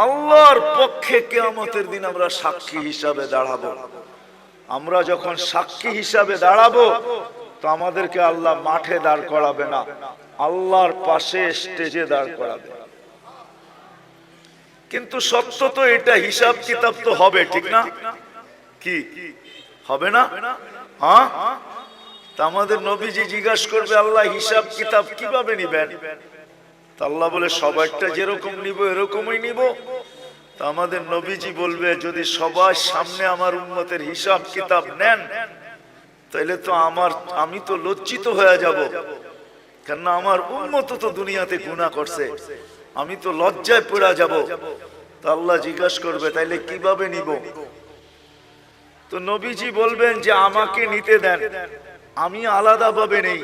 আল্লাহর পক্ষে কিয়ামতের দিন আমরা সাক্ষী হিসাবে দাঁড়াবো। আমরা যখন সাক্ষী হিসাবে দাঁড়াবো তো আমাদেরকে আল্লাহ মাঠে দাঁড় করাবে না, আল্লাহর পাশে স্টেজে দাঁড় করাবে। কিন্তু সত্য তো এটা, হিসাব কিতাব তো হবে, ঠিক না? কি হবে না? হ্যাঁ, তা আমাদের নবীজি জিজ্ঞাসা করবে আল্লাহ হিসাব কিতাব কিভাবে নিবেন? তা আল্লাহ বলে সবাইটা যেরকম নিব এরকমই নিব। তা আমাদের নবীজি বলবে যদি সবার সামনে আমার উম্মতের হিসাব কিতাব নেন তাহলে তো আমি তো লজ্জিত হয়ে যাব, কেননা আমার উম্মত তো দুনিয়াতে গুনাহ করছে, আমি তো লজ্জায় পড়ে যাব। তা আল্লাহ জিজ্ঞাসা করবে তাইলে কিভাবে নিব? তো নবীজি বলবেন যে আমাকে নিতে দেন, আমি আলাদা ভাবে নেই।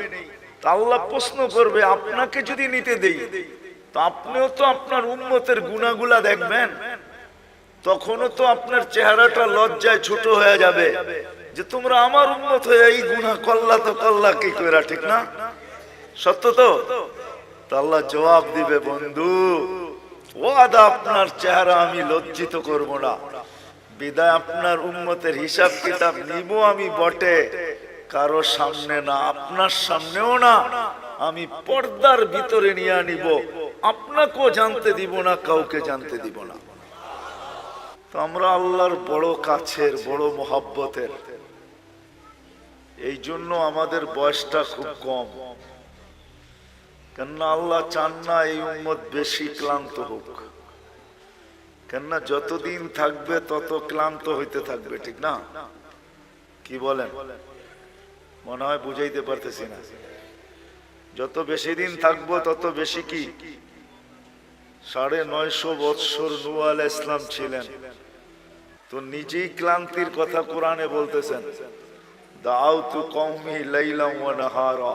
তা আল্লাহ প্রশ্ন করবে আপনাকে যদি নিতে দেই তো আপনিও তো আপনার উম্মতের গুনাহগুলা দেখবেন, তখনও তো আপনার চেহারাটা লজ্জায় ছোট হয়ে যাবে যে তোমরা আমার উম্মত হয়ে এই গুনাহ করলা, তো করলা কি কইরা, ঠিক না? সত্য তো? আল্লাহ জবাব দিবে বন্ধু ওয়াদা আপনার চেহারা আমি লজ্জিত করব না, বিদায় আপনার উম্মতের হিসাব কিতাব নিব আমি বটে, কারো সামনে না, আপনার সামনেও না, আমি পর্দার ভিতরে নিয়ে নিব, আপনাকেও জানতে দিব না, কাউকে জানতে দিব না। তো আমরা আল্লাহর বড় কাছের, বড় মহব্বতের, এই জন্য আমাদের বয়সটা খুব কম, কেননা আল্লাহ চান না এই উম্মত বেশি ক্লান্ত হোক, কেননা যতদিন থাকবে তত ক্লান্ত হইতে থাকবে, ঠিক না? কি বলেন? মনে হয় বুঝাইতে পারতেছি না। যত বেশি দিন থাকবো তত বেশি কি 950 বৎসর নূহ আলাইহিস সালাম ছিলেন, তো নিজেই ক্লান্তির কথা কোরআনে বলতেছেন, দাউতু কওমি লাইলাম ওয়া নাহারা,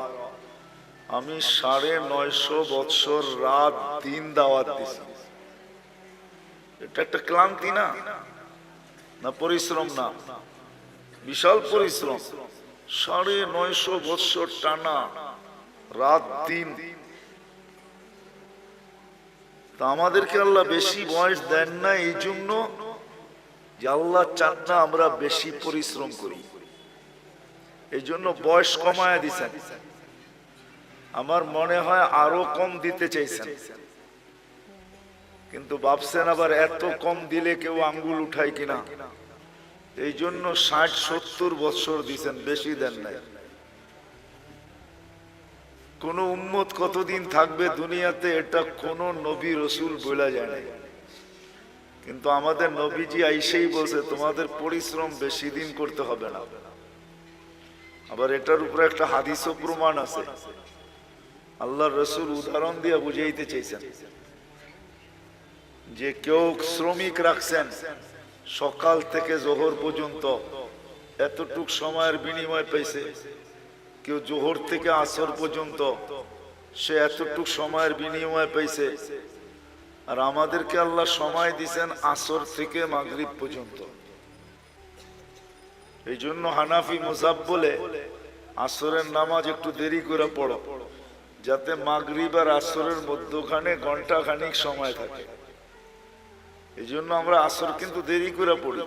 আমি 950 বৎসর রাত দিন দাওয়াত দিছি। এটা একটা ক্লান্তি না? না পরিশ্রম? না, বিশাল পরিশ্রম। 950 বৎসর টানা রাত দিন। তা আমাদেরকে আল্লাহ বেশি বয়স দেন না এই জন্য যে আল্লাহ চান না আমরা বেশি পরিশ্রম করি, এই জন্য বয়স কমায় দিছেন। আমার মনে হয় আরো কম দিতে চাইছেন, কিন্তু ভাবছেন আবার এত কম দিলে কেউ আঙ্গুল উঠায় কিনা, এই জন্য 60-70 বছর দিছেন, বেশি দেন নাই। কোন উম্মত কতদিন থাকবে দুনিয়াতে এটা কোন নবী রসুল বলা যায় না, কিন্তু আমাদের নবীজি আইসেই বলছে তোমাদের পরিশ্রম বেশি দিন করতে হবে না। আবার এটার উপরে একটা হাদিসও প্রমাণ আছে, আল্লাহর রসুল উদাহরণ দিয়ে বুঝাইতে চাইছেন যে কেউ শ্রমিক রাখছেন সকাল থেকে জোহর পর্যন্ত, এতটুক সময়ের বিনিময় পাইছে। কেউ জোহর থেকে আসর পর্যন্ত, সে এতটুক সময়ের বিনিময় পাইছে। আর আমাদেরকে আল্লাহ সময় দিছেন আসর থেকে মাগরিব পর্যন্ত। এই জন্য হানাফি মুযাব বলে আসরের নামাজ একটু দেরি করে পড়ো, যাতে মাগরিব আর আসরের মধ্যখানে ঘন্টা খানিক সময় থাকে। এই জন্য আমরা আসর কিন্তু দেরি করে পড়ি,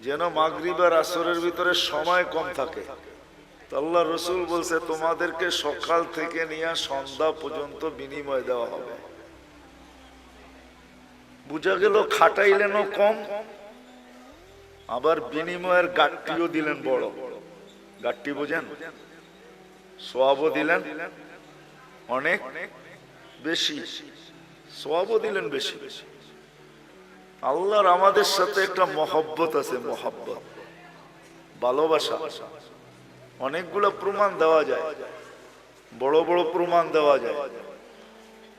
যেন মাগরিব আর আসরের ভিতরে সময় কম থাকে। আল্লাহ রসুল বলছে তোমাদেরকে সকাল থেকে নিয়ে সন্ধ্যা পর্যন্ত বিনিময় দেওয়া হবে। বুঝা গেল খাটাইলেনও কম, আবার বিনিময়ের গাট্টিও দিলেন বড়। গাট্টি বোঝেন? সওয়াবও দিলেন অনেক বেশি, সওয়াবও দিলেন বেশি। আল্লাহর আমাদের সাথে একটা মহব্বত আছে, মহব্বত, ভালোবাসা। অনেকগুলো প্রমাণ দেওয়া যায়, বড় বড় প্রমাণ দেওয়া যায়।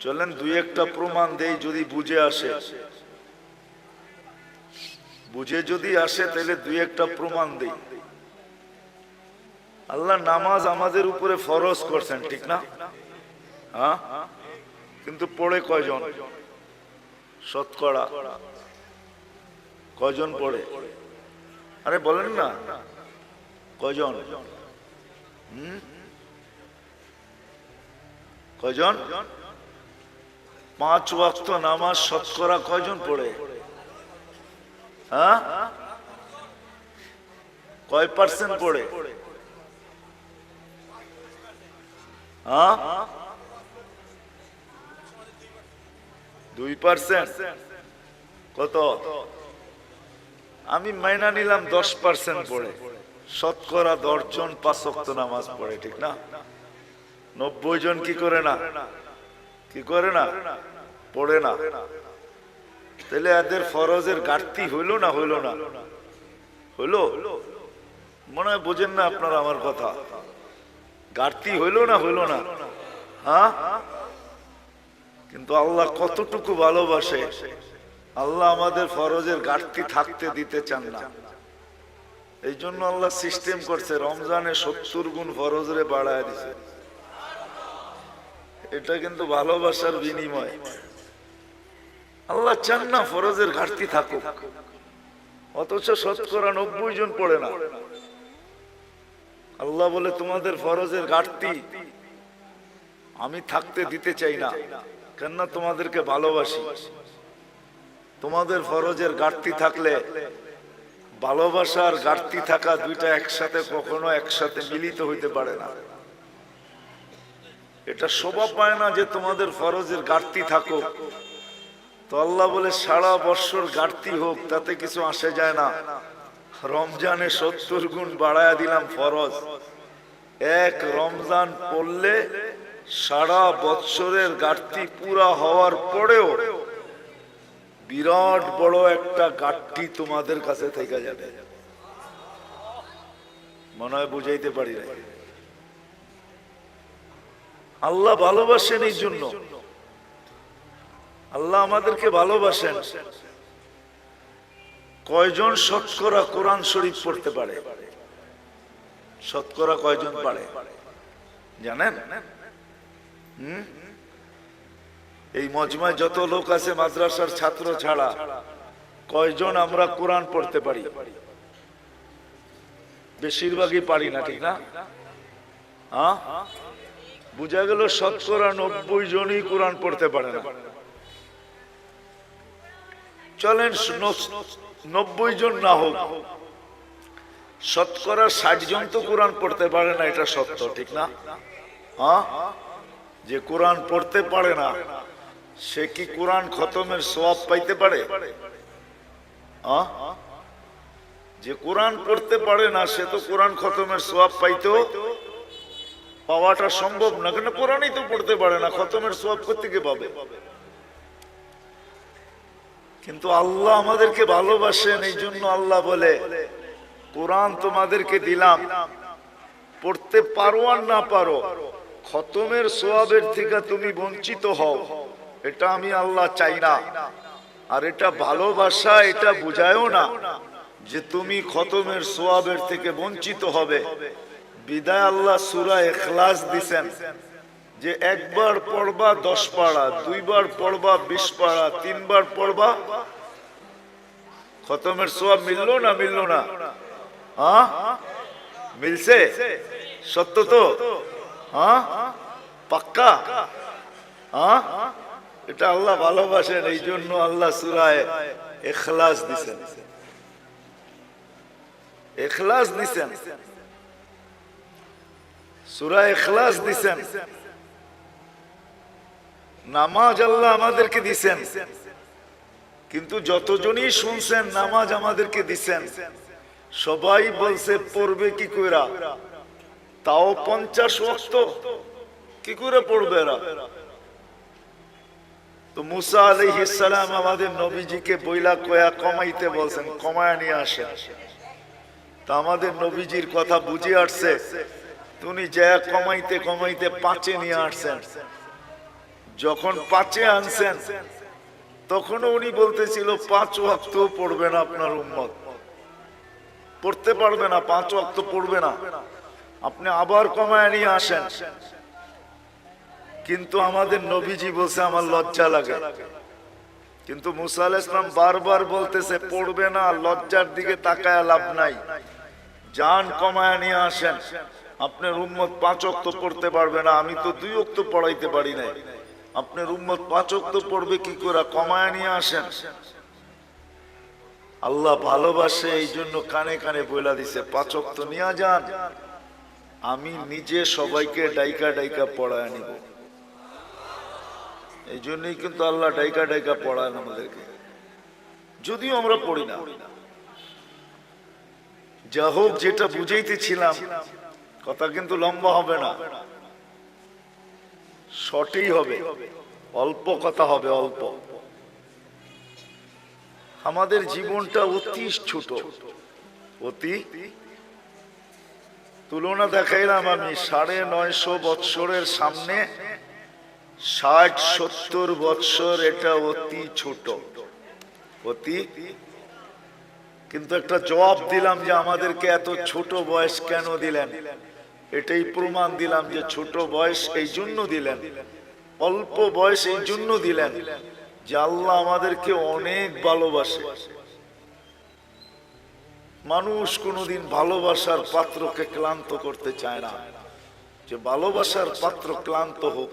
চলেন দুই একটা প্রমাণ দেই, যদি বুঝে আসে। বুঝে যদি আসে তাহলে দুই একটা প্রমাণ দেই। আল্লাহ নামাজ আমাদের উপরে ফরজ করছেন, ঠিক না? হ্যাঁ, কিন্তু পড়ে কয়জন? শতকরা কয়জন পড়ে? আরে বলেন না, কয়জন? কয়জন? 5 ওয়াক্ত নামাজ শতকরা কয়জন পড়ে? হ্যাঁ, কয় পার্সেন্ট পড়ে? হ্যাঁ, 2%। কত? আমি মাইনা নিলাম 10% পড়ে। শতকরা 10 জন 5 ওয়াক্ত নামাজ পড়ে, ঠিক না? 90 জন কি করে না? কি করে না? পড়ে না। তাহলে এদের ফরজের ঘাটতি হইল না? হইল না? হইল? মনে হয় বোঝেন না আপনারা আমার কথা। ঘাটতি হইল না? হইল না? হ্যাঁ, কিন্তু আল্লাহ কতটুকু ভালোবাসে। আল্লাহ আমাদের ফরজের ঘাটতি থাকতে দিতে চান না। এই জন্য আল্লাহ সিস্টেম করছে, রমজানে 70 গুণ ফরজরে বাড়ায় দিছে। এটা কিন্তু ভালোবাসার বিনিময়। আল্লাহ চান না ফরজের ঘাটতি থাকুক, অথচ শতকরা 90 জন পড়ে না। আল্লাহ বলে তোমাদের ফরজের ঘাটতি আমি থাকতে দিতে চাই না, কেননা তোমাদেরকে ভালোবাসি। তোমাদের ফরজের ঘাটতি থাকলে, ভালোবাসার ঘাটতি থাকা দুইটা একসাথে কখনো একসাথে মিলিত হইতে পারে না। এটা শোভা পায় না যে তোমাদের ফরজের ঘাটতি থাকুক। তো আল্লাহ বলে সারা বছর ঘাটতি হোক, তাতে কিছু আসে যায় না। রমজানে 70 গুণ বাড়ায়া দিলাম ফরজ। এক রমজান পড়লে সারা বছরের ঘাটতি পুরা হওয়ার পরেও বিরাট বড় একটা ঘাটতি তোমাদের কাছে থেকে যাবে। মনে হয় বুঝাইতে পারি না। আল্লাহ ভালোবাসেন, এই জন্য আল্লাহ আমাদেরকে ভালোবাসেন। কয়জন শতকরা কোরআন শরীফ পড়তে পারে? শতকরা কয়জন পারে জানেন? এই মজমায় যত লোক আছে মাদ্রাসার ছাত্র ছাড়া কয়জন আমরা কোরআন পড়তে পারি? বেশিরভাগই পারি না, ঠিক না? হ্যাঁ, বুঝা গেল শতকরা 90 জনই কোরআন পড়তে পারে না। চলেন 90 জন না হোক, শতকরা 60 জন তো কোরআন পড়তে পারে না, এটা সত্য, ঠিক না? হ্যাঁ, যে কোরআন পড়তে পারে না সে কি কোরআন খতমের সওয়াব পাইতে পারে? হ্যাঁ, যে কোরআন পড়তে পারে না সে তো কোরআন খতমের সওয়াব পাওয়াটা সম্ভব না, কেন কোরআনই তো পড়তে পারে না, খতমের সওয়াব কোত্থেকে পাবে? কিন্তু আল্লাহ আমাদেরকে ভালোবাসেন, এই জন্য আল্লাহ বলে কোরআন তোমাদেরকে দিলাম, পড়তে পারো আর না পারো, খতমের সওয়াবের থেকে তুমি বঞ্চিত হও, এটা আমি আল্লাহ চাই না। আর এটা ভালোবাসা, এটা বুঝায়ও না যে তুমি খতমের সওয়াবের থেকে বঞ্চিত হবে। বিদায় আল্লাহ সূরা ইখলাস দিবেন যে একবার পড়বা 10 পারা, দুইবার পড়বা 20 পারা, তিনবার পড়বা, খতমের সওয়াব মিললো না? মিললো না? হ্যাঁ, মিলছে? সত্য তো? হ্যাঁ, পাক্কা? হ্যাঁ, এটা আল্লাহ ভালোবাসেন, এই জন্য আল্লাহ সূরা ইখলাস দিবেন। ইখলাস দিবেন, সূরা ইখলাস দিবেন। নামাজ আল্লাহ আমাদেরকে দিবেন, কিন্তু যতজনই শুনছেন নামাজ আমাদেরকে দিবেন, সবাই বলছে পড়বে কি কইরা? তাও 50 ওয়াক্ত কি করে পড়বে এরা? তো মুসা আলাইহিস সালাম আমাদের নবীজিকে বইলা কয়া কমাইতে বলছেন, কমায়া নিয়ে আসেন। তা আমাদের নবীজির কথা বুঝে আসছে, তুমি যা কমাইতে কমাইতে 5-এ নিয়ে আসছেন। যখন 5-এ আনছেন তখনও উনি বলতেছিল 5 ওয়াক্ত পড়বে না, আপনার উম্মত পড়তে পারবে না, 5 ওয়াক্ত পড়বে না, আপনি আবার কমায় নিয়ে আসেন। কিন্তু আমাদের নবীজি বলছে আমার লজ্জা লাগে। কিন্তু মুসা আলাইহিস সালাম বারবার বলতেছে পড়বে না, লজ্জার দিকে তাকায় লাভ নাই, জান কমায় নিয়ে আসেন, আপনার উম্মত 5 ওয়াক্ত পড়তে পারবে না, আমি তো 2 ওয়াক্ত পড়াইতে পারি না। আপনার উম্মত 5 ওয়াক্ত পড়বে কি করে, কমায় নিয়ে আসেন। আল্লাহ ভালোবাসে, এই জন্য কানে কানে বইলা দিছে 5 ওয়াক্ত নিয়ে যান, আমি নিজে সবাইকে ডাইকা ডাইকা পড়ায় নিব। এই জন্যই কিন্তু আল্লাহ ডাইকা ডাইকা পড়ায় আমাদেরকে, যদিও আমরা পড়ি না। যা হোক, যেটা বুঝাইতেছিলাম, কথা কিন্তু লম্বা হবে না, শর্টই হবে, অল্প কথা হবে, অল্প। আমাদের জীবনটা অতি ছোট, অতি। তুলনা দেখাইলাম আমি, 950 বৎসরের সামনে 60-70 বৎসর, এটা অতি ছোট, অতি। কিন্তু একটা জবাব দিলাম যে আমাদেরকে এত ছোট বয়স কেন দিলেন, এটাই প্রমাণ দিলাম যে ছোট বয়স এই জন্য দিলেন, অল্প বয়স এই জন্য দিলেন যে আল্লাহ আমাদেরকে অনেক ভালোবাসে। মানুষ কোনোদিন ভালোবাসার পাত্রকে ক্লান্ত করতে চায় না, যে ভালোবাসার পাত্র ক্লান্ত হোক,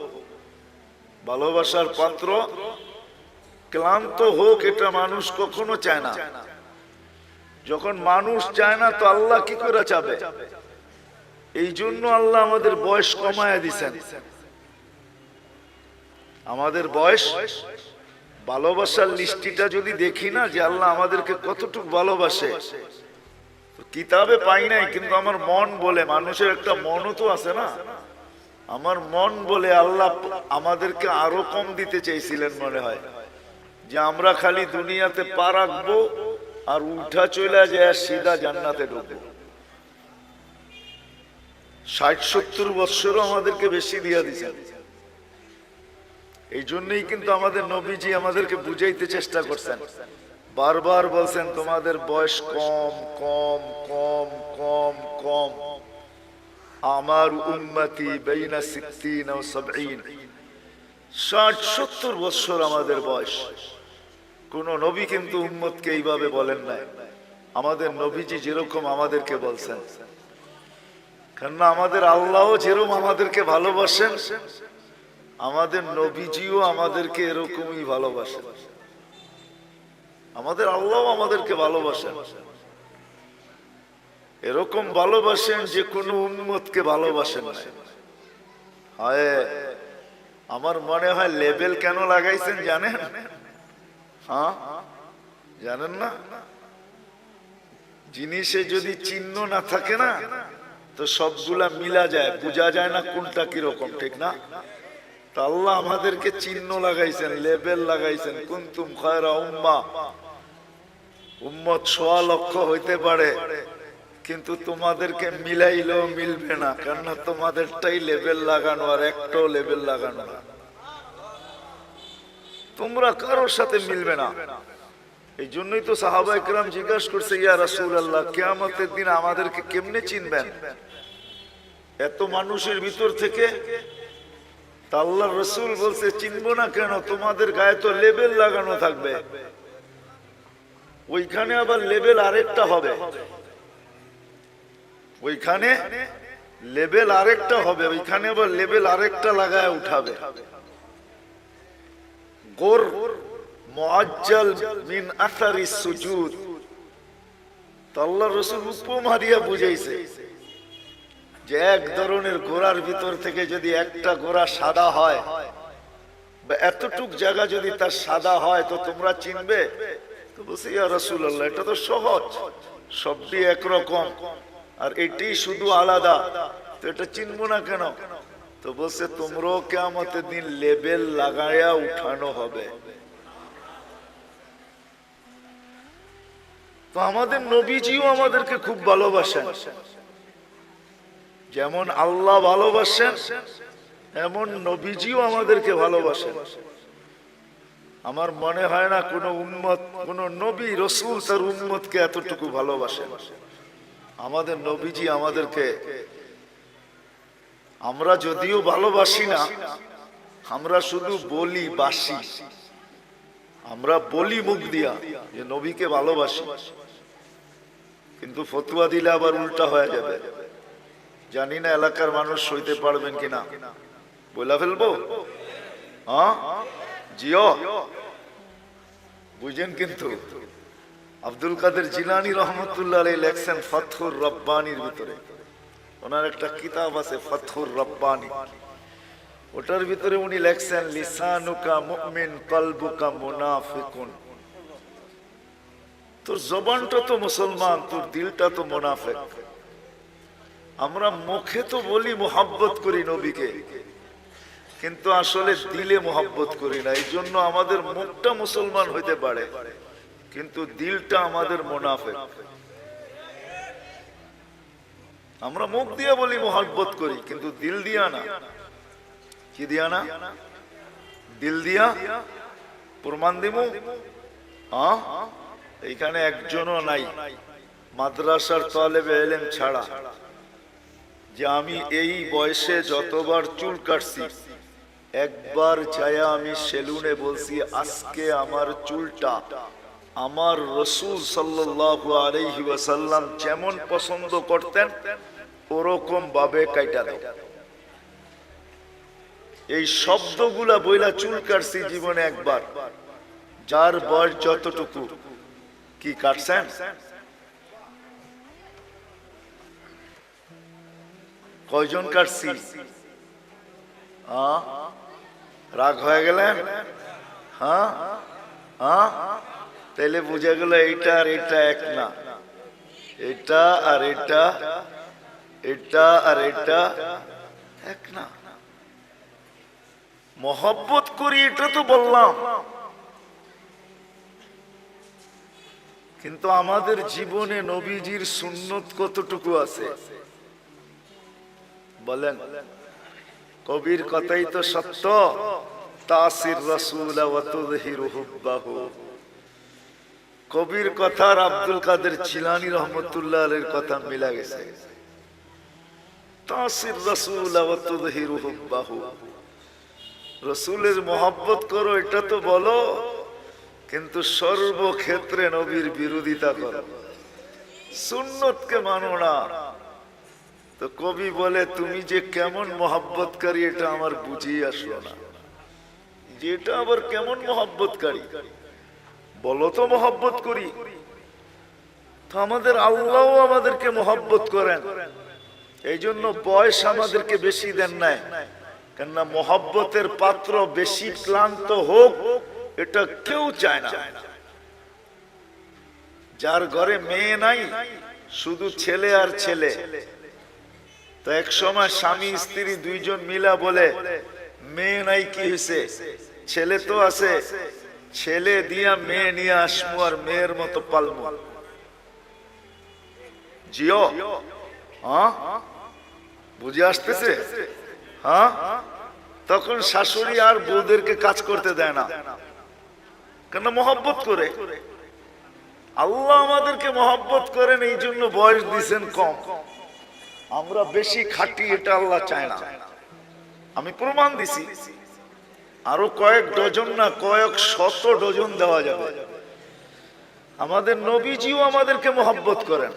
ভালোবাসার পাত্র ক্লান্ত হোক, এটা মানুষ কখনো চায় না। যখন মানুষ চায় না, তো আল্লাহ কি করে চাবে? এই জন্য আল্লাহ আমাদের বয়স কমায় দিছেন। আমাদের বয়স, ভালোবাসার লিস্টিটা যদি দেখি না যে আল্লাহ আমাদেরকে কতটুকু ভালোবাসে, কিতাবে পাই নাই, কিন্তু আমার মন বলে, মানুষের একটা মনও তো আছে না, আমার মন বলে আল্লাহ আমাদেরকে আরো কম দিতে চাইছিলেন মনে হয়, যে আমরা খালি দুনিয়াতে পা রাখবো আর উঠা চলে যায় সিধা জান্নাতে ঢুকবো। 60-70 বৎসরও আমাদেরকে বেশি দিয়া দিয়েছেন। এই জন্যই কিন্তু আমাদের নবীজি আমাদেরকে বুঝাইতে চেষ্টা করছেন, বারবার বলছেন তোমাদের বয়স কম কম কম কম কম, আমার উম্মতি বাইনা 60 ও 70, 60-70 বৎসর আমাদের বয়স। কোন নবী কিন্তু উম্মতকে এইভাবে বলেন নাই, আমাদের নবীজি যেরকম আমাদেরকে বলছেন। কেননা আমাদের আল্লাহও যেরকম আমাদেরকে ভালোবাসেন, আমাদের নবীজিও আমাদেরকে এরকমই ভালোবাসেন। আমাদের আল্লাহও আমাদেরকে ভালোবাসেন, এরকম ভালোবাসেন যে কোনো উম্মতকে ভালোবাসেন না। হায়, আমার মনে হয় লেবেল কেন লাগাইছেন জানেন? হ্যাঁ, জানেন না? জিনিসে যদি চিহ্ন না থাকে না, তো সবগুলা মিলা যায়, বোঝা যায় না কোনটা কিরকম, ঠিক না? তো আল্লাহ আমাদেরকে চিহ্ন লাগাইছেন, লেবেল লাগাইছেন, কুনতুম খায়রা উম্মাহ, উম্মত 1.25 লক্ষ হইতে পারে, কিন্তু তোমাদেরকে মিলাইলেও মিলবে না, কেননা তোমাদেরটাই লেবেল লাগানো আর একটাও লেবেল লাগানো না, তোমরা কারোর সাথে মিলবে না। এই জন্যই তো সাহাবা ইকরাম জিজ্ঞাসা করছে, ইয়া রাসূলুল্লাহ, কিয়ামতের দিন আমাদেরকে কেমনে চিনবেন এত মানুষের ভিতর থেকে? তা আল্লাহর রাসূল বলছে, চিনবো না কেন, তোমাদের গায়ে তো লেবেল লাগানো থাকবে। ওইখানে আবার লেবেল আরেকটা হবে, ওইখানে লেবেল আরেকটা হবে, ওইখানে আবার লেবেল আরেকটা লাগায় উঠাবে। গোর মুআজ্জাল মিন আসারিস সুজুদ। আল্লাহর রাসূল উপমা দিয়া বুঝাইছে যে এক ধরনের ঘোড়ার ভিতর থেকে যদি একটা ঘোড়া সাদা হয়, বা এতটুক জায়গা যদি তার সাদা হয়, তো তোমরা চিনবে? তো বলছে, ইয়া রাসূলুল্লাহ, এটা তো সহজ, সবটি একরকম, আর এটি শুধু আলাদা, তো এটা চিনবো না কেন? তো বলছে, তোমরাও কিয়ামতের দিন লেবেল লাগায়া উঠানো হবে। তো আমাদের নবীজিও আমাদেরকে খুব ভালোবাসেন, যেমন আল্লাহ ভালোবাসেন এমন নবীজিও আমাদেরকে ভালোবাসেন। আমার মনে হয় না কোন উম্মত, কোন নবী রাসূল তার উম্মতকে এতটুকু ভালোবাসেন। আমাদের নবীজি আমাদেরকে, আমরা যদিও ভালোবাসি না, আমরা শুধু বলি বাসি, আমরা বলি মুখ দিয়া যে নবীকে ভালোবাসি, কিন্তু ফতোয়া দিলে আবার উল্টা হয়ে যাবে। জানি না এলাকার মানুষ সইতে পারবেন কিনা, বলে ফেলবো। হ্যাঁ জিও বুঝেন। কিন্তু আব্দুল কাদের জিলানী রহমতুল্লাহ আলাইহি লেখছেন ফাতহুর রব্বানির ভিতরে, ওনার একটা কিতাব আছে ফাতহুর রব্বানি, ওটার ভিতরে উনি লেখছেন লিসানুকা মুমিন কলবুকা মুনাফিকুন। তোর জবানটা তো মুসলমান, তোর দিলটা তো মুনাফিক। আমরা মুখে তো বলি মোহাব্বত করি নবীকে, কিন্তু আসলে দিলে মোহাব্বত করি না। এই জন্য আমাদের মুখটা মুসলমান হইতে পারে, কিন্তু দিলটা আমাদের মুনাফিক। আমরা মুখ দিয়ে বলি মোহাব্বত করি, কিন্তু দিল দিয়া না। কি দিয়া না? দিল দিয়া। প্রমাণ দিমু? এইখানে একজনও নাই মাদ্রাসার তালেবে ইলম ছাড়া যে আমি এই বয়সে যতবার চুল কাটছি, একবার চায়া আমি সেলুনে বলছি আজকে আমার চুলটা আমার রাসূল সাল্লাল্লাহু আলাইহি ওয়াসাল্লাম যেমন পছন্দ করতেন ওরকম ভাবে কাইটা দাও। এই শব্দগুলা বইলা চুল কাটছি জীবনে একবার। যার বয়স যতটুকু, কি কাটছেন? কয়জন কাটছি? রাগ হয়ে গেলেন? হ্যাঁ হ্যাঁ, তাইলে বুঝা গেল এইটা আর এটা এক না, এটা আর এটা, এটা আর এটা এক না। মহব্বত করি এটা তো বললাম, কিন্তু আমাদের জীবনে নবীজির সুন্নত কতটুকু আছে বলেন? কবির কথাই তো সত্য, তাসির রাসূল ওয়া তুযহিরু হুব্বাহু। কবির কথা আর আব্দুল কাদের জিলানী রহমতুল্লাহ আলাইহির কথা মিলা গেছে। তাসির রাসূল ওয়া তুযহিরু হুব্বাহু, রাসূলের মহব্বত করো এটা তো বলো, কিন্তু সর্বক্ষেত্রে নবীর বিরোধিতা করো, সুন্নতকে মানো না। তো কবি বলে তুমি যে কেমন মহব্বতকারী এটা আমার বুঝিয়ে আসলো না। যেটা আবার কেমন মহব্বতকারী বলো তো? মহব্বত করি তো আমাদের আল্লাহও আমাদেরকে মহব্বত করেন, এই জন্য বয়স আমাদেরকে বেশি দেন নাই। কেননা মহব্বতের পাত্র বেশি ক্লান্ত হোক এটা কেউ চায় না। যার ঘরে মেয়ে নাই, শুধু ছেলে আর ছেলে, তো এক সময় স্বামী স্ত্রী দুইজন মিলা বলে মেয়ে নাই, কি হয়েছে? ছেলে তো আছে, ছেলে দিয়া মেয়ে নিয়ে আসমু আর মেয়ের মতো পালমু। জিও, বুঝে আসতেছে? হ্যাঁ, তখন শাশুড়ি আর বউদেরকে কাজ করতে দেয় না, কেন? মহব্বত করে। আল্লাহ আমাদেরকে মহব্বত করেন, এই জন্য বয়স দিচ্ছেন কম। আমরা বেশি খাটি, এটা আল্লাহ চায় না। আমি প্রমাণ দিছি, আরো কয়েক ডজন না কয়েক শত ডজন দেওয়া যাবে। আমাদের নবীজিও আমাদেরকে মহব্বত করেন।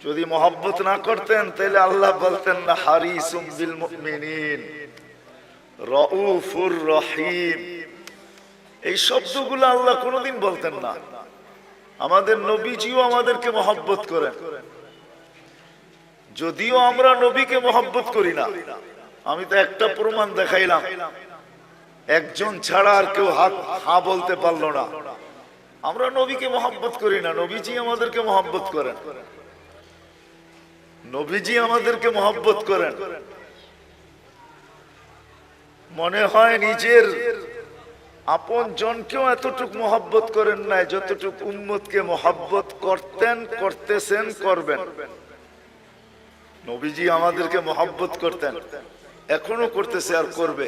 যদি মহব্বত না করতেন তাহলে আল্লাহ বলতেন না হারিসুম বিল মুমিনিন রাউফুর রহিম। এই শব্দগুলো আল্লাহ কোনোদিন বলতেন না। আমাদের নবীজিও আমাদেরকে মহব্বত করেন, যদিও আমরা নবীকে মহব্বত করি না। আমি তো একটা প্রমাণ দেখাইলাম, একজন ছাড়া আর কেউ হা বলতে পারলো না। আমরা নবীকে মহব্বত করি না, নবীজি আমাদেরকে মহব্বত করেন। নবীজি আমাদেরকে মহব্বত করেন। মনে হয় নিজের আপন জনকেও এতটুকু মহব্বত করেন নাই যতটুকু উম্মতকে মহব্বত করতেন, করতেছেন, করবেন। নবীজি আমাদেরকে মহব্বত করতেন, এখনো করতেছে আর করবে।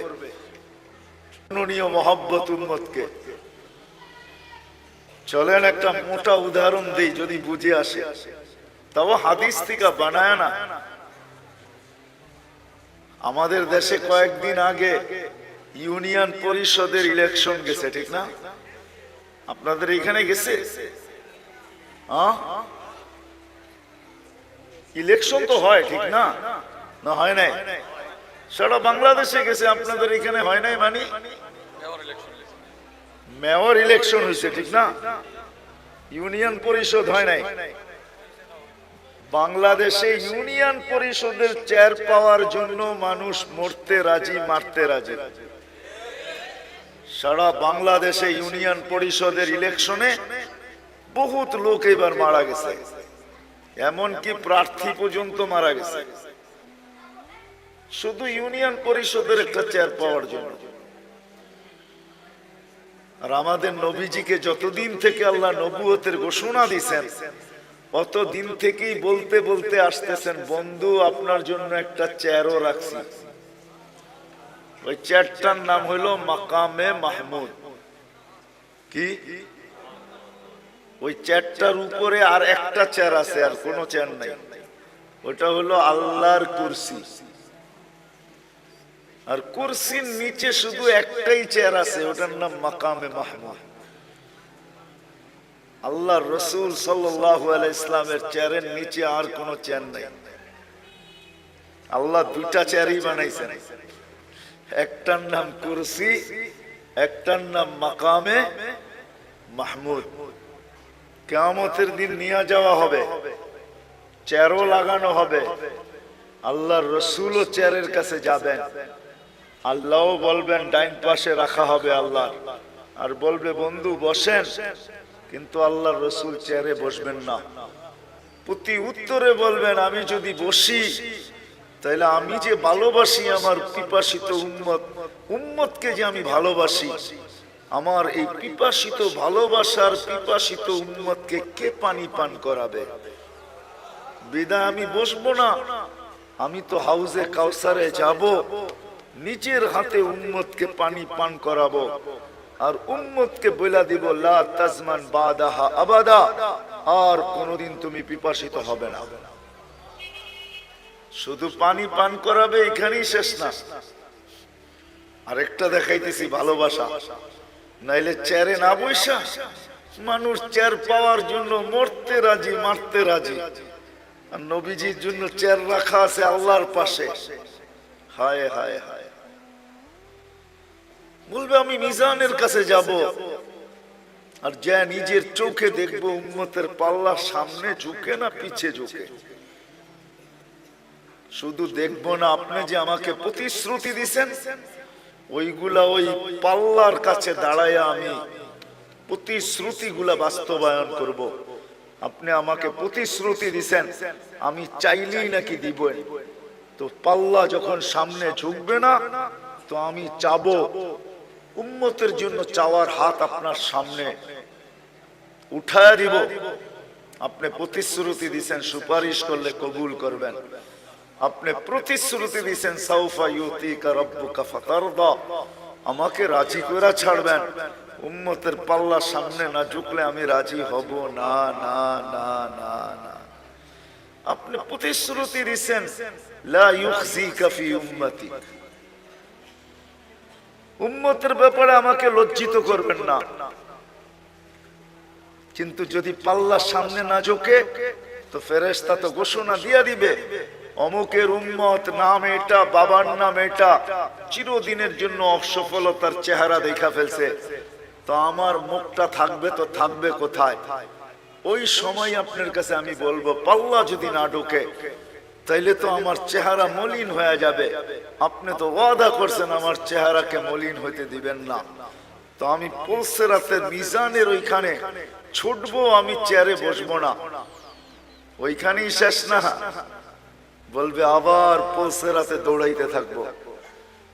মহব্বত উম্মতকে। চলেন একটা মোটা উদাহরণ দিই, যদি বুঝে আসে। তাও হাদিস থেকে বানায় না। আমাদের দেশে কয়েকদিন আগে ইউনিয়ন পরিষদের ইলেকশন গেছে, ঠিক না? আপনাদের এখানে গেছে? ইলেকশন তো হয়, ঠিক না? না হয় নাই? সারা বাংলাদেশে গেছে, আপনাদের এখানে হয় নাই? মানে মেয়র ইলেকশন হয়েছে, ঠিক না? ইউনিয়ন পরিষদ হয় নাই। বাংলাদেশে ইউনিয়ন পরিষদের চেয়ার পাওয়ার জন্য মানুষ মরতে রাজি, মারতে রাজি। সারা বাংলাদেশে ইউনিয়ন পরিষদের ইলেকশনে বহুত লোক এবার মারা গেছে, এমনকি প্রার্থী পর্যন্ত মারা গেছে, শুধু ইউনিয়ন পরিষদের একটা চেয়ার পাওয়ার জন্য। আর আমাদের নবীজিকে যতদিন থেকে আল্লাহ নবুয়তের ঘোষণা দিয়েছেন, অতদিন থেকেই বলতে বলতে আসতেছেন, বন্ধু আপনার জন্য একটা চেয়ারও রাখছি। ওই চেয়ারটার নাম হইল মাকামে মাহমুদ। কি? ওই চেয়ারটার উপরে আর একটা চেয়ার আছে, আর কোনো চেয়ার নাই। ওটা হলো আল্লাহর কুরসি। আর কুরসির নিচে শুধু একটাই চেয়ার আছে, ওটার নাম মাকামে মাহমুদ। আল্লাহর রাসূল সাল্লাল্লাহু আলাইহি ইসলামের চেয়ারের নিচে আর কোনো চেয়ার নাই। আল্লাহ দুইটা চেয়ারই বানাইছেন, একটার নাম কুরসি, একটার নাম মাকামে মাহমুদ। কিয়ামতের দিন নিয়ে যাওয়া হবে, চেয়ারও লাগানো হবে, আল্লাহর রাসূলও চেয়ারের কাছে যাবেন, আল্লাহও বলবেন ডাইন পাশে রাখা হবে আল্লাহ, আর বলবে বন্ধু বসেন, কিন্তু আল্লাহর রাসূল চেয়ারে বসবেন না। প্রতি উত্তরে বলবেন আমি যদি বসি তাহলে আমি যে ভালোবাসি আমার পিপাসিত উম্মতকে যে আমি ভালোবাসি, আমার এই পিপাসিত ভালোবাসার পিপাসিত উম্মতকে কে পানি পান করাবে? বিদায় আমি বসবো না, আমি তো হাউজে কাউসারে যাব, নিজের হাতে উম্মতকে পানি পান করাবো, আর উম্মতকে বলে দিব লা তাজমান বাদাহা আবাদা, আর কোনদিন তুমি পিপাসিত হবে না। শুধু পানি পান করাবে, এখানেই শেষ না। আরেকটা দেখাইতেছি ভালোবাসা, নাইলে চেয়ারে না বইসা মানুষ চেয়ার পাওয়ার জন্য মরতে রাজি, মারতে রাজি। আর নবীজির জন্য চেয়ার রাখা আছে আল্লাহর পাশে। হায় হায় হায়, বলবে আমি মিজানের কাছে যাব, আর যা নিজের চোখে দেখবো উম্মতের পাল্লা সামনে ঝুঁকে না পিছে ঝুঁকে। শুধু দেখবো না, আপনি যে আমাকে প্রতিশ্রুতি দিছেন ওইগুলা ওই পাল্লার কাছে দাঁড়ায় আমি প্রতিশ্রুতি গুলা বাস্তবায়ন করব। আপনি আমাকে প্রতিশ্রুতি দিছেন, আমি চাইলেই নাকি দিবেন। তো পাল্লা যখন সামনে ঝুঁকবে না, তো আমি চাবো উম্মতের জন্য চাওয়ার হাত আপনার সামনে উঠায় দিব। আপনি প্রতিশ্রুতি দিছেন সুপারিশ করলে কবুল করবেন। আপনি প্রতিশ্রুতি দিছেন সাউফা ইউতিকা রাব্বুকা ফাতারদা, আমাকে রাজি করে ছাড়বেন। উম্মতের পাল্লা সামনে না ঝুঁকলে আমি রাজি হব না, না না না না। আপনি প্রতিশ্রুতি দিছেন লা ইউখজিকা ফি উম্মতি, উম্মতের ব্যাপারে আমাকে লজ্জিত করবেন না। কিন্তু যদি পাল্লা সামনে না ঝুঁকে, তো ফেরেশতা তো ঘোষণা দিয়ে দিবে অমুকের উম্মত নাম এটা, বাবার নাম এটা, চিরদিনের জন্য অসফলতার চেহারা দেখা ফেলছে। তো আমার মুখটা থাকবে তো থাকবে কোথায়? ওই সময় আপনার কাছে আমি বলবো পাল্লা যদি না ঢোকে তাইলে তো আমার চেহারা মলিন হয়ে যাবে। আপনি তো ওয়াদা করছেন আমার চেহারাকে মলিন হইতে দিবেন না। তো আমি পুলসিরাতের মিজানের ওইখানে ছুটবো, আমি চেয়ারে বসবো না। ওইখানেই শেষ না, বলবে আবার পুলসিরাতে দৌড়াইতে থাকবো।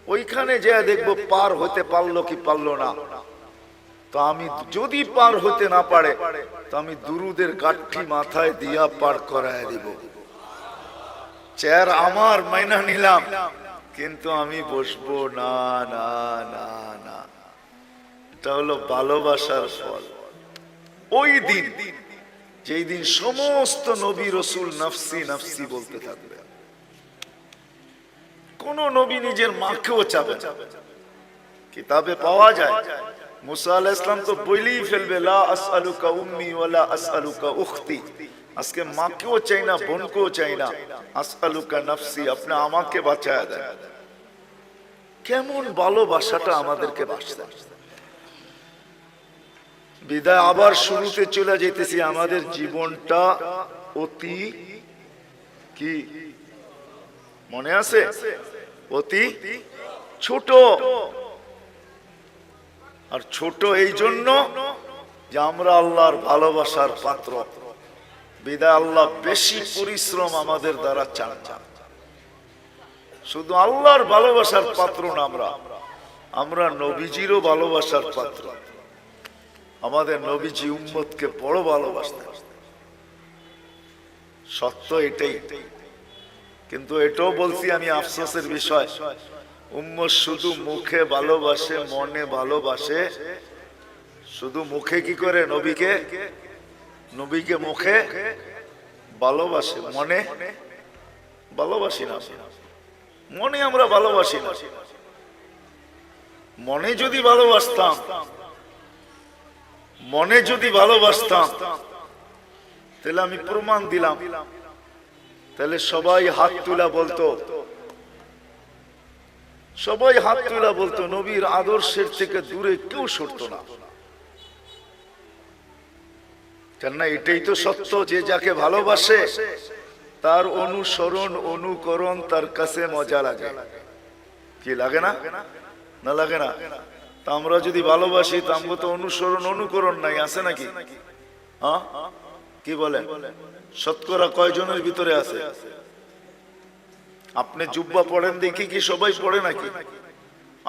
ওইখানে যে দেখবো পার হতে পারলো কি পারলো না। তো আমি যদি পার হতে না পারে, তো আমি দুরুদের গাঠি মাথায় দিয়া পার করায় দিব। চেয়ার আমার মাইনা নিলাম, কিন্তু আমি বসবো না, না না না। এটা হলো ভালোবাসার ফল। ওই দিন, যেই দিন সমস্ত নবী রাসূল নফসি নফসি বলতে থাকবে, কোন নবী নিজের মাকেও চাবে না। কিতাবে পাওয়া যায় মুসা আলাইহিস সালাম তো বলেই ফেলবে লা আসআলুকা উম্মি ওয়ালা আসআলুকা উখতি, আজকে মাকেও চাই না, বোনকেও চাই না, আসআলুকা নফসি, আপনি আমাকে বাঁচায়া দেন। কেমন ভালোবাসাটা আমাদেরকে বাসতে। বিদায় আবার শুরুতে চলে যেতেছি, আমাদের জীবনটা অতি কি মনে আছে? অতি ছোট। আর ছোট এই জন্য যে আমরা আল্লাহর ভালোবাসার পাত্র। বিদায় আল্লাহ বেশি পরিশ্রম আমাদের দ্বারা চান। শুধু আল্লাহর ভালোবাসার পাত্র না, আমরা নবীজিরও ভালোবাসার পাত্র। আমাদের নবীজি উম্মতকে বড় ভালোবাসতেন, সত্য এটাই। কিন্তু এটাও বলছি আমি, আফসোসের বিষয়, উম্মত শুধু মুখে ভালোবাসে, মনে ভালোবাসে। শুধু মুখে কি করে? নবীকে মুখে ভালোবাসে, মনে ভালোবাসি না। মনে আমরা ভালোবাসি না। মনে যদি ভালোবাসতাম তাহলে আমি প্রমাণ দিলাম, তাহলে সবাই হাত তুলা বলতো, নবীর আদর্শের থেকে দূরে কেউ সরতো না। কেননা এটাই তো সত্য, যে যাকে ভালোবাসে তার অনুসরণ অনুকরণ তার কাছে মজা লাগে। কি লাগে না? না লাগে না? তা আমরা যদি ভালোবাসি তা আমরা তো অনুসরণ অনুকরণ নাই, আছে নাকি? হ্যাঁ, কি বলেন? শতকরা কয়জনের ভিতরে আছে? আপনি জুব্বা পড়েন দেখি কি সবাই পড়ে নাকি?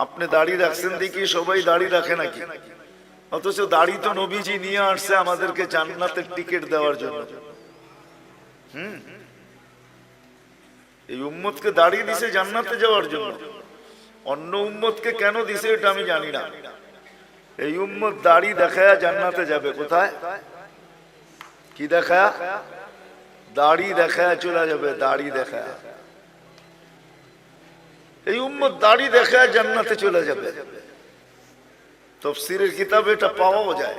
আপনি দাড়ি রাখছেন দেখি সবাই দাড়ি রাখে নাকি? অথচ দাড়ি তো নবীজি নিয়ে আসছে আমাদেরকে জান্নাতের টিকিট দেওয়ার জন্য। এই উম্মতকে দাড়ি দিছে জান্নাতে যাওয়ার জন্য। অন্য উম্মতকে কেন দিছে এটা আমি জানি না। এই উম্মত দাড়ি দেখায় জান্নাতে যাবে। কোথায়? কি দেখায়? দাড়ি দেখায় চলে যাবে। দাড়ি দেখায় এই উম্মত দাড়ি দেখায় জান্নাতে চলে যাবে। তাফসীরের কিতাবে এটা পাওয়াও যায়।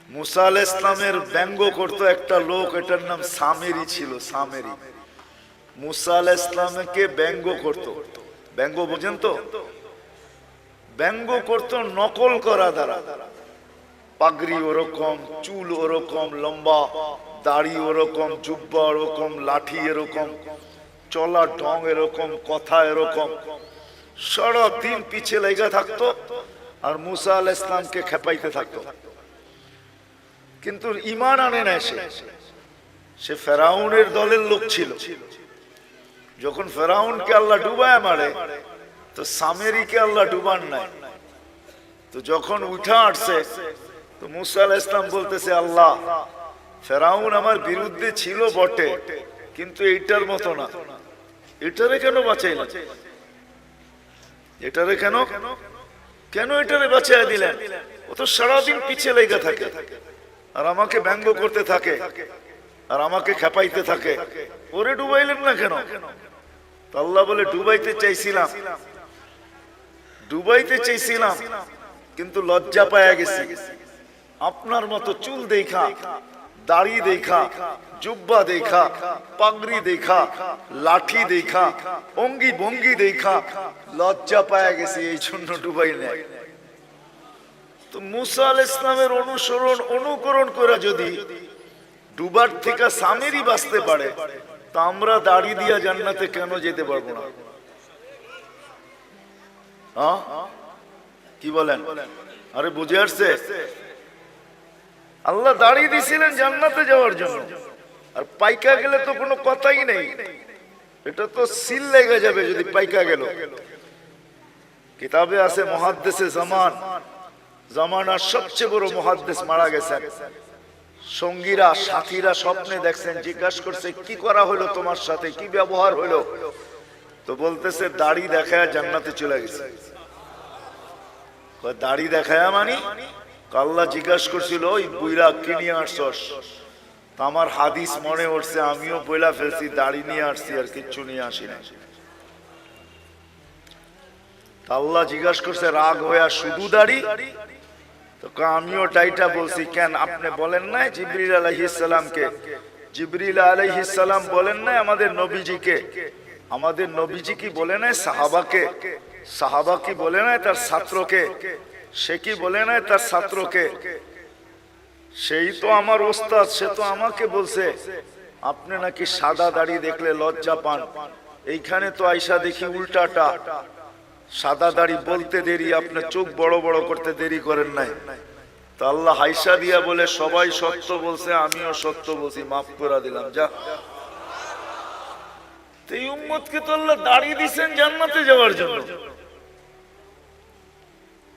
মুসা আলাইহিস সালামের ব্যঙ্গ করতো একটা লোক, এটার নাম সামেরি ছিল। সামেরি মুসা আলাইহিস সালামকে ব্যঙ্গ করতো। ব্যঙ্গ বোঝেন তো? ব্যঙ্গ করতো নকল করা দ্বারা। পাগড়ি ওরকম, চুল ওরকম লম্বা, দাড়ি ওরকম, জুব্বা ওরকম, লাঠি এরকম, চলার ঢং এরকম, কথা এরকম, সারাদিন পিছে লেগে থাকতো আর মুসা আলাইহিস সালামকে খেপাইতে থাকতো। কিন্তু ঈমান আনে না। সে ফেরাউনের দলের লোক ছিল। যখন ফেরাউনকে আল্লাহ ডুবায় মারে তো সামেরিকে আল্লাহ ডুবান নাই। তো যখন উঠা আসছে তো মুসা আলাইহিস সালাম বলতেছে, আল্লাহ ফেরাউন আমার বিরুদ্ধে ছিল বটে, কিন্তু এইটার মতো না। এটারে কেন বাঁচাইলেন? এটারে কেন এটারে বাঁচাইয়া দিলেন? ও তো সারাদিন পিছে লেগে থাকে আর আমাকে ব্যঙ্গ করতে থাকে আর আমাকে খেপাইতে থাকে। ওরে ডুবাইলেন না কেন? আল্লাহ বলে, ডুবাইতে চাইছিলাম কিন্তু লজ্জা পায়া গেছি। আপনার মতো চুল দেখা, দাড়ি দেখা, জুব্বা দেখা, পাগড়ি দেখা, লাঠি দেখা, অঙ্গি ভঙ্গি দেখা লজ্জা পায়া গেছি, এই জন্য ডুবাই নাই। তো মুসা আলাইহিস সালামের অনুসরণ অনুকরণ করে যদি ডুবার থেকে সামেরি বাঁচতে পারে, তা আমরা দাড়ি দিয়া জান্নাতে কেন যেতে পারবো না? কি বলেন? আরে বুঝে আসছে? আল্লাহ দাড়ি দিছিলেন জান্নাতে যাওয়ার জন্য, আর পাইকা গেলে তো কোনো কথাই নেই। এটা তো সিল লেগে যাবে যদি পাইকা গেল। কিতাবে আছে মুহাদ্দিসে জামানার সবচেয়ে বড় মুহাদ্দিস মারা গেছেন। সঙ্গীরা সাথীরা স্বপ্নে দেখছেন, জিজ্ঞাসা করছে কি করা হলো তোমার সাথে, কি ব্যবহার হলো? তো বলতেছে দাড়ি দেখায় জান্নাতে চলে গেছে। দাড়ি দেখায় মানে? আল্লাহ জিজ্ঞাসা করছিল, ওই বুইরা কি নিয়ে আসছস? আমার হাদিস মনে উঠছে, আমিও বইলা ফেলছি দাড়ি নিয়ে আসছি আর কিচ্ছু নিয়ে আসি না। আল্লাহ জিজ্ঞাসা করছে রাগ হইয়া, শুধু দাড়ি? তো আমিও ডাইটা বলছি, কেন আপনি বলেন নাই জিবরিল আলাইহিস সালামকে? জিবরিল আলাইহিস সালাম বলেন নাই আমাদের নবীজিকে আমাদের নবীজি কি বলে নাই সাহাবাকে, সাহাবা কি বলে নাই তার ছাত্রকে, সে কি বলে নাই তার ছাত্রকে, সেই তো আমার ওস্তাদ, সে তো আমাকে বলছে আপনি নাকি সাদা দাড়ি দেখলে লজ্জা পান, এইখানে তো আইসা দেখি উল্টাটা, সাদা দাড়ি বলতে দেরি, আপনি চোখ বড় বড় করতে দেরি করেন নাই। তো আল্লাহ হাইসা দিয়া বলে সবাই সত্য বলছে, আমিও সত্য বলছি, মাফ করে দিলাম যা। এই উম্মতকে তো আল্লাহ দাড়ি দিচ্ছেন জান্নাতে যাওয়ার জন্য,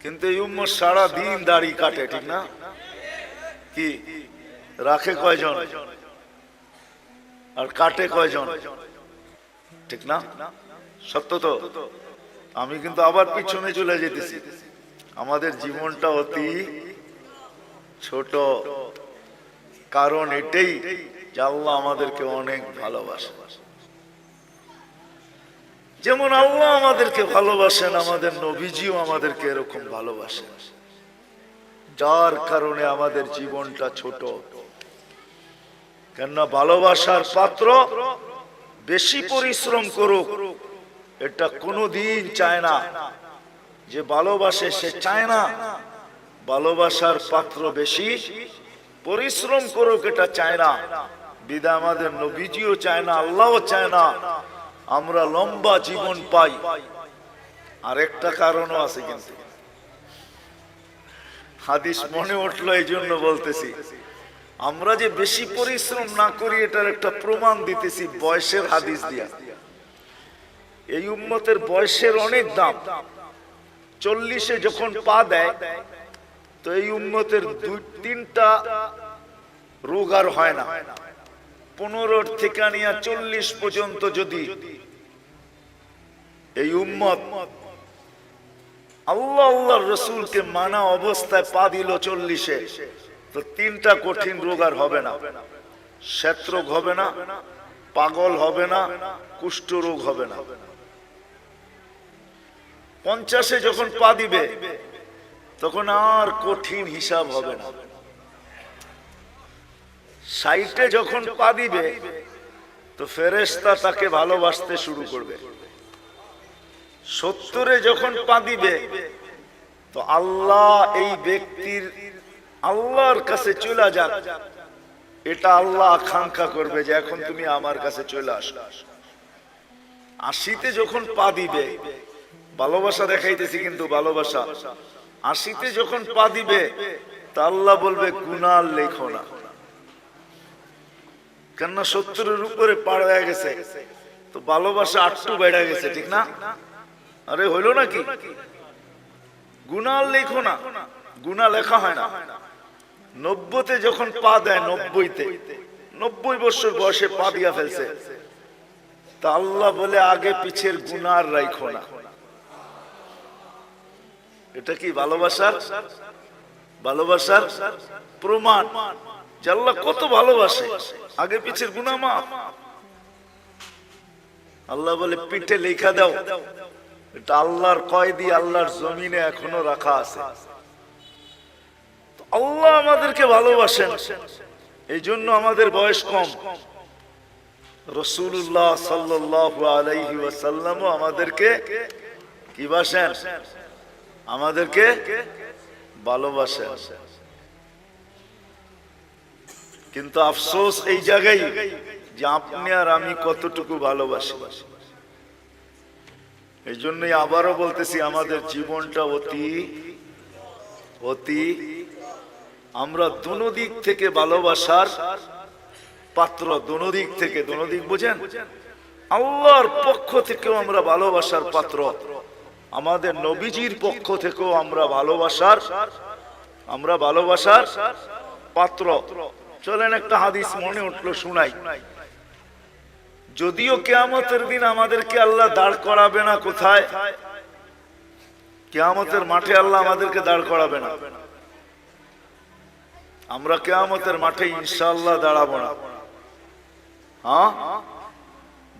কিন্তু এই উম্মত সারা দিন দাড়ি কাটে, ঠিক না? কি রাখে কয়জন আর কাটে কয়জন, ঠিক না? সত্য তো। আমি কিন্তু আবার পিছনে চলে যেতেছি, আমাদের জীবনটা অতি ছোট, কারণ এটাই যে আল্লাহ আমাদেরকে অনেক ভালোবাসে। যেমন আল্লাহ আমাদেরকে ভালোবাসেন, আমাদের নবীজিও আমাদেরকে এরকম ভালোবাসেন, যার কারণে আমাদের জীবনটা ছোট। কেননা ভালোবাসার পাত্র বেশি পরিশ্রম করুক এটা কোনোদিন চায় না, যে ভালোবাসে সে চায় না ভালোবাসার পাত্র বেশি পরিশ্রম করুক, এটা চায় না। বিধায় আমাদের নবীজিও চায় না, আল্লাহও চায় না আমরা লম্বা জীবন পাই। আর একটা কারণও আছে, কিন্তু হাদিস মনে উঠলো এই জন্য বলতেছি, আমরা যে বেশি পরিশ্রম না করি এটার একটা প্রমাণ দিতেছি বয়সের হাদিস দিয়া। এই উম্মতের বয়সের অনেক দাম। 40-এ যখন পা দেয় তো এই উম্মতের 2-3টা রোগ আর হয় না। 15 থেকে নিয়ে 40 পর্যন্ত যদি এই উম্মত আল্লাহ আল্লাহর রসুলকে মানা অবস্থায় পা দিল 40-এ, তো 3টা কঠিন রোগ আর হবে না। শ্বেত রোগ হবে না, পাগল হবে না, কুষ্ঠ রোগ হবে না। 50-এ যখন পা দিবে তখন আর কঠিন হিসাব হবে না। 60-এ যখন পা দিবে তো ফেরেশতা তাকে ভালোবাসতে শুরু করবে। 70-এ যখন পা দিবে তো আল্লাহ এই ব্যক্তির আল্লাহর কাছে চলে যাক, এটা আল্লাহ আকাঙ্ক্ষা করবে যে এখন তুমি আমার কাছে চলে আসো। 80-তে যখন পা দিবে, ভালোবাসা দেখাইতেছি কিন্তু ভালোবাসা, 80-তে যখন পা দিবে তা আল্লাহ বলবে গুনাহ লেখো না, কেননা 70-এর উপরে পার হয়ে গেছে, তো ভালোবাসা আটটু বেড়ে গেছে, ঠিক না? আরে হইল নাকি? গুনাহ লেখো না, গুনাহ লেখা হয় না। 90-তে যখন পা দেয়, 90 বছর বয়সে পা দিয়া ফেলছে, তা আল্লাহ বলে আগে পিছের গুনাহ রাখো না। এটা কি ভালোবাসার ভালোবাসার প্রমাণ যে আল্লাহ কত ভালোবাসে, আগে পিছের গুনাহ মাফ। আল্লাহ বলে পিঠে লেখা দাও, এটা আল্লাহর কয়েদি আল্লাহর জমিনে এখনো রাখা আছে। আল্লাহ আমাদেরকে ভালোবাসেন, এই জন্য আমাদের বয়স কম। রাসূলুল্লাহ সাল্লাল্লাহু আলাইহি ওয়াসাল্লাম আমাদেরকে কি বাসেন? আমাদেরকে ভালোবাসেন। কিন্তু আফসোস এই জায়গায় যে আপনি আর আমি কতটুকু ভালোবাসি। এই জন্যই আবারও বলতেছি আমাদের জীবনটা অতি আমরা দোনো দিক থেকে ভালোবাসার পাত্র, দোনো দিক থেকে, দোনো দিক বুঝেন, আল্লাহর পক্ষ থেকেও আমরা ভালোবাসার পাত্র, আমাদের নবীজির পক্ষ থেকেও আমরা ভালোবাসার পাত্র। চলেন একটা হাদিস মনে উঠলো শুনাই। যদিও কিয়ামতের দিন আমাদেরকে আল্লাহ দাঁড় করাবে না, কোথায়? কিয়ামতের মাঠে আল্লাহ আমাদেরকে দাঁড় করাবে না। আমরা কিয়ামতের মাঠে ইনশাআল্লাহ দাঁড়াবো না। হ্যাঁ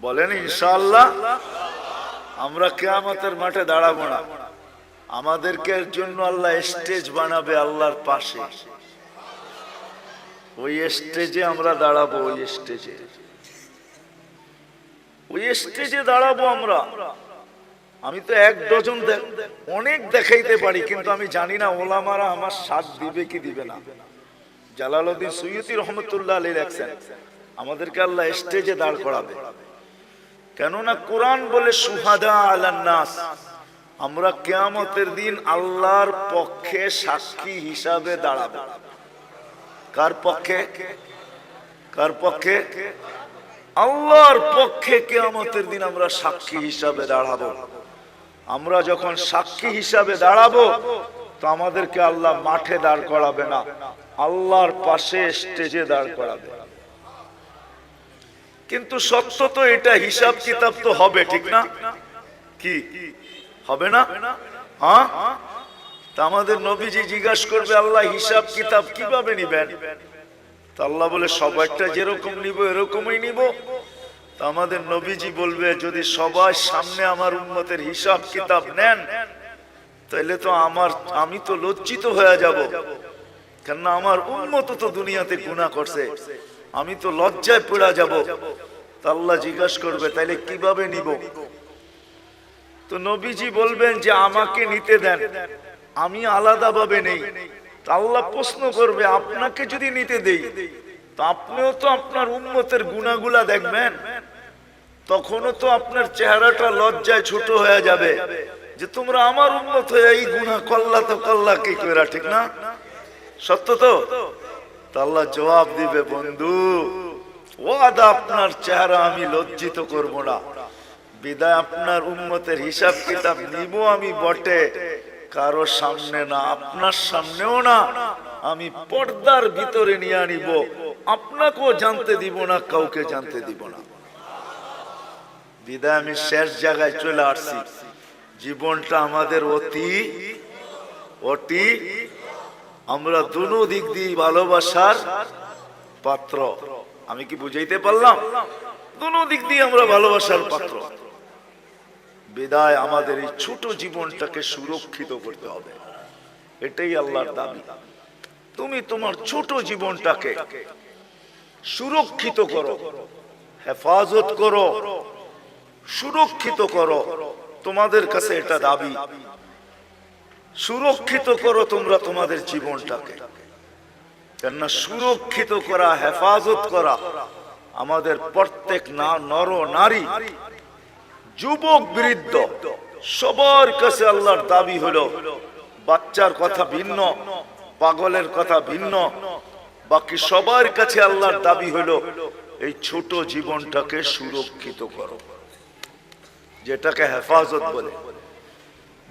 বলেন ইনশাআল্লাহ। আমরা কিয়ামতের মাঠে দাঁড়াবো না, আমাদেরকে জন্য আল্লাহ স্টেজ বানাবে আল্লাহর পাশে, ওই স্টেজে আমরা দাঁড়াবো। ওই স্টেজে ওই স্টেজে দাঁড়াবো আমরা। আমি তো এক ডজন অনেক দেখাইতে পারি, কিন্তু আমি জানি না ওলামারা আমার সাথ দিবে কি দিবে না। জালালউদ্দিন সুয়ুতী রহমতুল্লাহ আলাইহি লেখছেন, আমাদেরকে আল্লাহ স্টেজে দাঁড় করাবে, কেননা কোরআন বলে শুহাদা আলান নাস, আমরা কিয়ামতের দিন আল্লাহর পক্ষে সাক্ষী হিসাবে দাঁড়াবো। কার পক্ষে? কার পক্ষে? আল্লাহর পক্ষে কিয়ামতের দিন আমরা সাক্ষী হিসাবে দাঁড়াবো। আমরা যখন সাক্ষী হিসাবে দাঁড়াবো তো আমাদেরকে আল্লাহ মাঠে দাঁড় করাবে না, আল্লাহর পাশে স্টেজে দাঁড় করাবে। কিন্তু সত্য তো এটা, হিসাব কিতাব তো হবে, ঠিক না? কি হবে না? হ্যাঁ, তা আমাদের নবীজি জিজ্ঞাসা করবে আল্লাহ হিসাব কিতাব কিভাবে নিবেন? তা আল্লাহ বলে সবাইটা যেরকম নিব এরকমই নিব। তা আমাদের নবীজি বলবে যদি সবাই সামনে আমার উম্মতের হিসাব কিতাব নেন তাহলে তো আমি তো লজ্জিত হয়ে যাব, কেননা আমার উম্মত তো দুনিয়াতে গুনাহ করছে, আমি তো লজ্জায় পড়ে যাব। তা আল্লাহ জিজ্ঞাসা করবে তাইলে কিভাবে নিব? তো নবীজি বলবেন যে আমাকে নিতে দেন, আমি আলাদা ভাবে নেই। তা আল্লাহ প্রশ্ন করবে আপনাকে যদি নিতে দেই তো আপনিও তো আপনার উম্মতের গুনাহগুলা দেখবেন, তখনও তো আপনার চেহারাটা লজ্জায় ছোট হয়ে যাবে যে তোমরা আমার উম্মত হয়ে এই গুনাহ করলা, তো করলা কি করে, ঠিক না? সত্য তো? আল্লাহ জবাব দিবে বন্ধু ওয়াদা আপনার চেহারা আমি লজ্জিত করব না, বিদায় আপনার উম্মতের হিসাব কিতাব নিব আমি বটে, কারো সামনে না, আপনার সামনেও না, আমি পর্দার ভিতরে নিয়ে আনিব, আপনাকেও জানতে দিব না, কাউকে জানতে দিব না। বিদায় আমি শেষ জায়গায় চলে আসছি। জীবনটা আমাদের অতি আমরা দুনো দিক দিয়ে ভালোবাসার পাত্র। আমি কি বুঝাইতে পারলাম? দুনো দিক দিয়ে আমরা ভালোবাসার পাত্র। বিদায় আমাদের এই ছোট জীবনটাকে সুরক্ষিত করতে হবে, এটাই আল্লাহর দাবি। তুমি তোমার ছোট জীবনটাকে সুরক্ষিত করো, হেফাজত করো, সুরক্ষিত করো, তোমাদের কাছে এটা দাবি। সুরক্ষিত করো তোমরা তোমাদের জীবনটাকে, কেননা সুরক্ষিত করা, হেফাজত করা আমাদের প্রত্যেক নর নারী, যুবক বৃদ্ধ সবার কাছে আল্লাহর দাবি হলো। বাচ্চার কথা ভিন্ন, পাগলের কথা ভিন্ন, বাকি সবার কাছে আল্লাহর দাবি হলো এই ছোট জীবনটাকে সুরক্ষিত করো, যেটাকে হেফাজত বলে।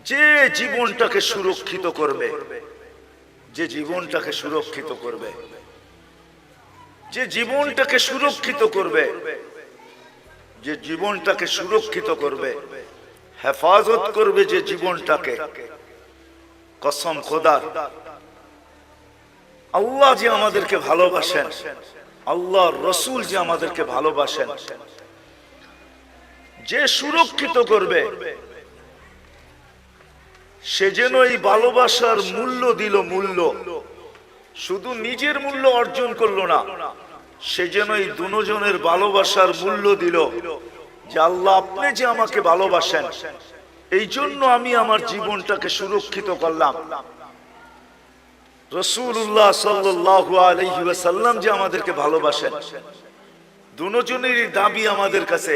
যে জীবনটাকে সুরক্ষিত করবে, যে জীবনটাকে সুরক্ষিত করবে, যে জীবনটাকে সুরক্ষিত করবে, যে জীবনটাকে সুরক্ষিত করবে, হেফাজত করবে যে জীবনটাকে, কসম খোদার, আল্লাহ যে আমাদেরকে ভালোবাসেন, আল্লাহ রসুল যে আমাদেরকে ভালোবাসেন, যে সুরক্ষিত করবে সে যেন এই ভালোবাসার মূল্য দিল, মূল্য শুধু নিজের মূল্য অর্জন করলো না, সে যেন এই দুজনের ভালোবাসার মূল্য দিল যে আল্লাহ আপনি যে আমাকে ভালোবাসেন, এই জন্য আমি আমার জীবনটাকে সুরক্ষিত করলাম। রাসূলুল্লাহ সাল্লাল্লাহু আলাইহি ওয়াসাল্লাম যে আমাদেরকে ভালোবাসেন, দুজনেরই দাবি আমাদের কাছে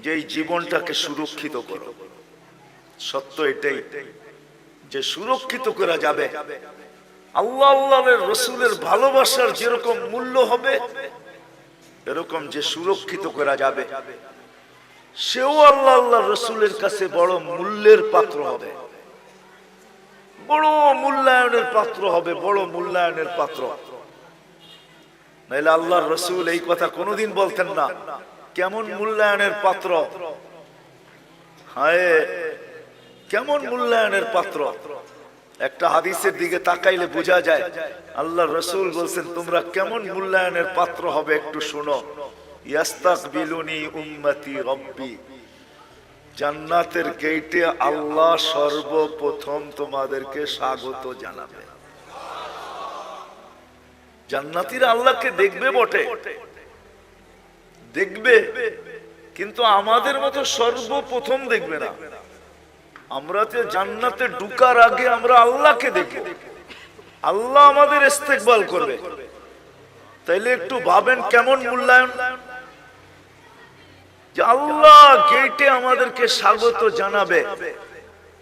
যে এই জীবনটাকে সুরক্ষিত করো। সত্য এটাই যে সুরক্ষিত করা যাবে, আল্লাহ আল্লাহর রাসূলের ভালোবাসার যেরকম মূল্য হবে, এরকম যে সুরক্ষিত করা যাবে সেও আল্লাহ আল্লাহর রাসূলের কাছে বড় মূল্যের পাত্র হবে, বড় মূল্যায়নের পাত্র হবে, বড় মূল্যায়নের পাত্র। নাইলে আল্লাহর রাসূল এই কথা কোনোদিন বলতেন না। কেমন মূল্যায়নের পাত্র, হায় কেমন মূল্যায়নের পাত্র। একটা হাদিসের দিকে তাকাইলে বোঝা যায় আল্লাহর রাসূল বলছেন তোমরা কেমন মূল্যায়নের পাত্র হবে একটু শুনো। ইয়াস্তাকবিলুনি উম্মতি রব্বি, জান্নাতের গেটে আল্লাহ সর্বপ্রথম তোমাদেরকে স্বাগত জানাবে। জান্নাতীরা আল্লাহকে দেখবে বটে, দেখবে, কিন্তু আমাদের মতো সর্বপ্রথম দেখবে না। আমরা তো জান্নাতে ঢুকার আগে আমরা আল্লাহকে দেখব, আল্লাহ আমাদের ইস্তেকবাল করবে। তাইলে একটু ভাবেন কেমন মূল্যায়ন, যে আল্লাহ গেটে আমাদেরকে স্বাগত জানাবে।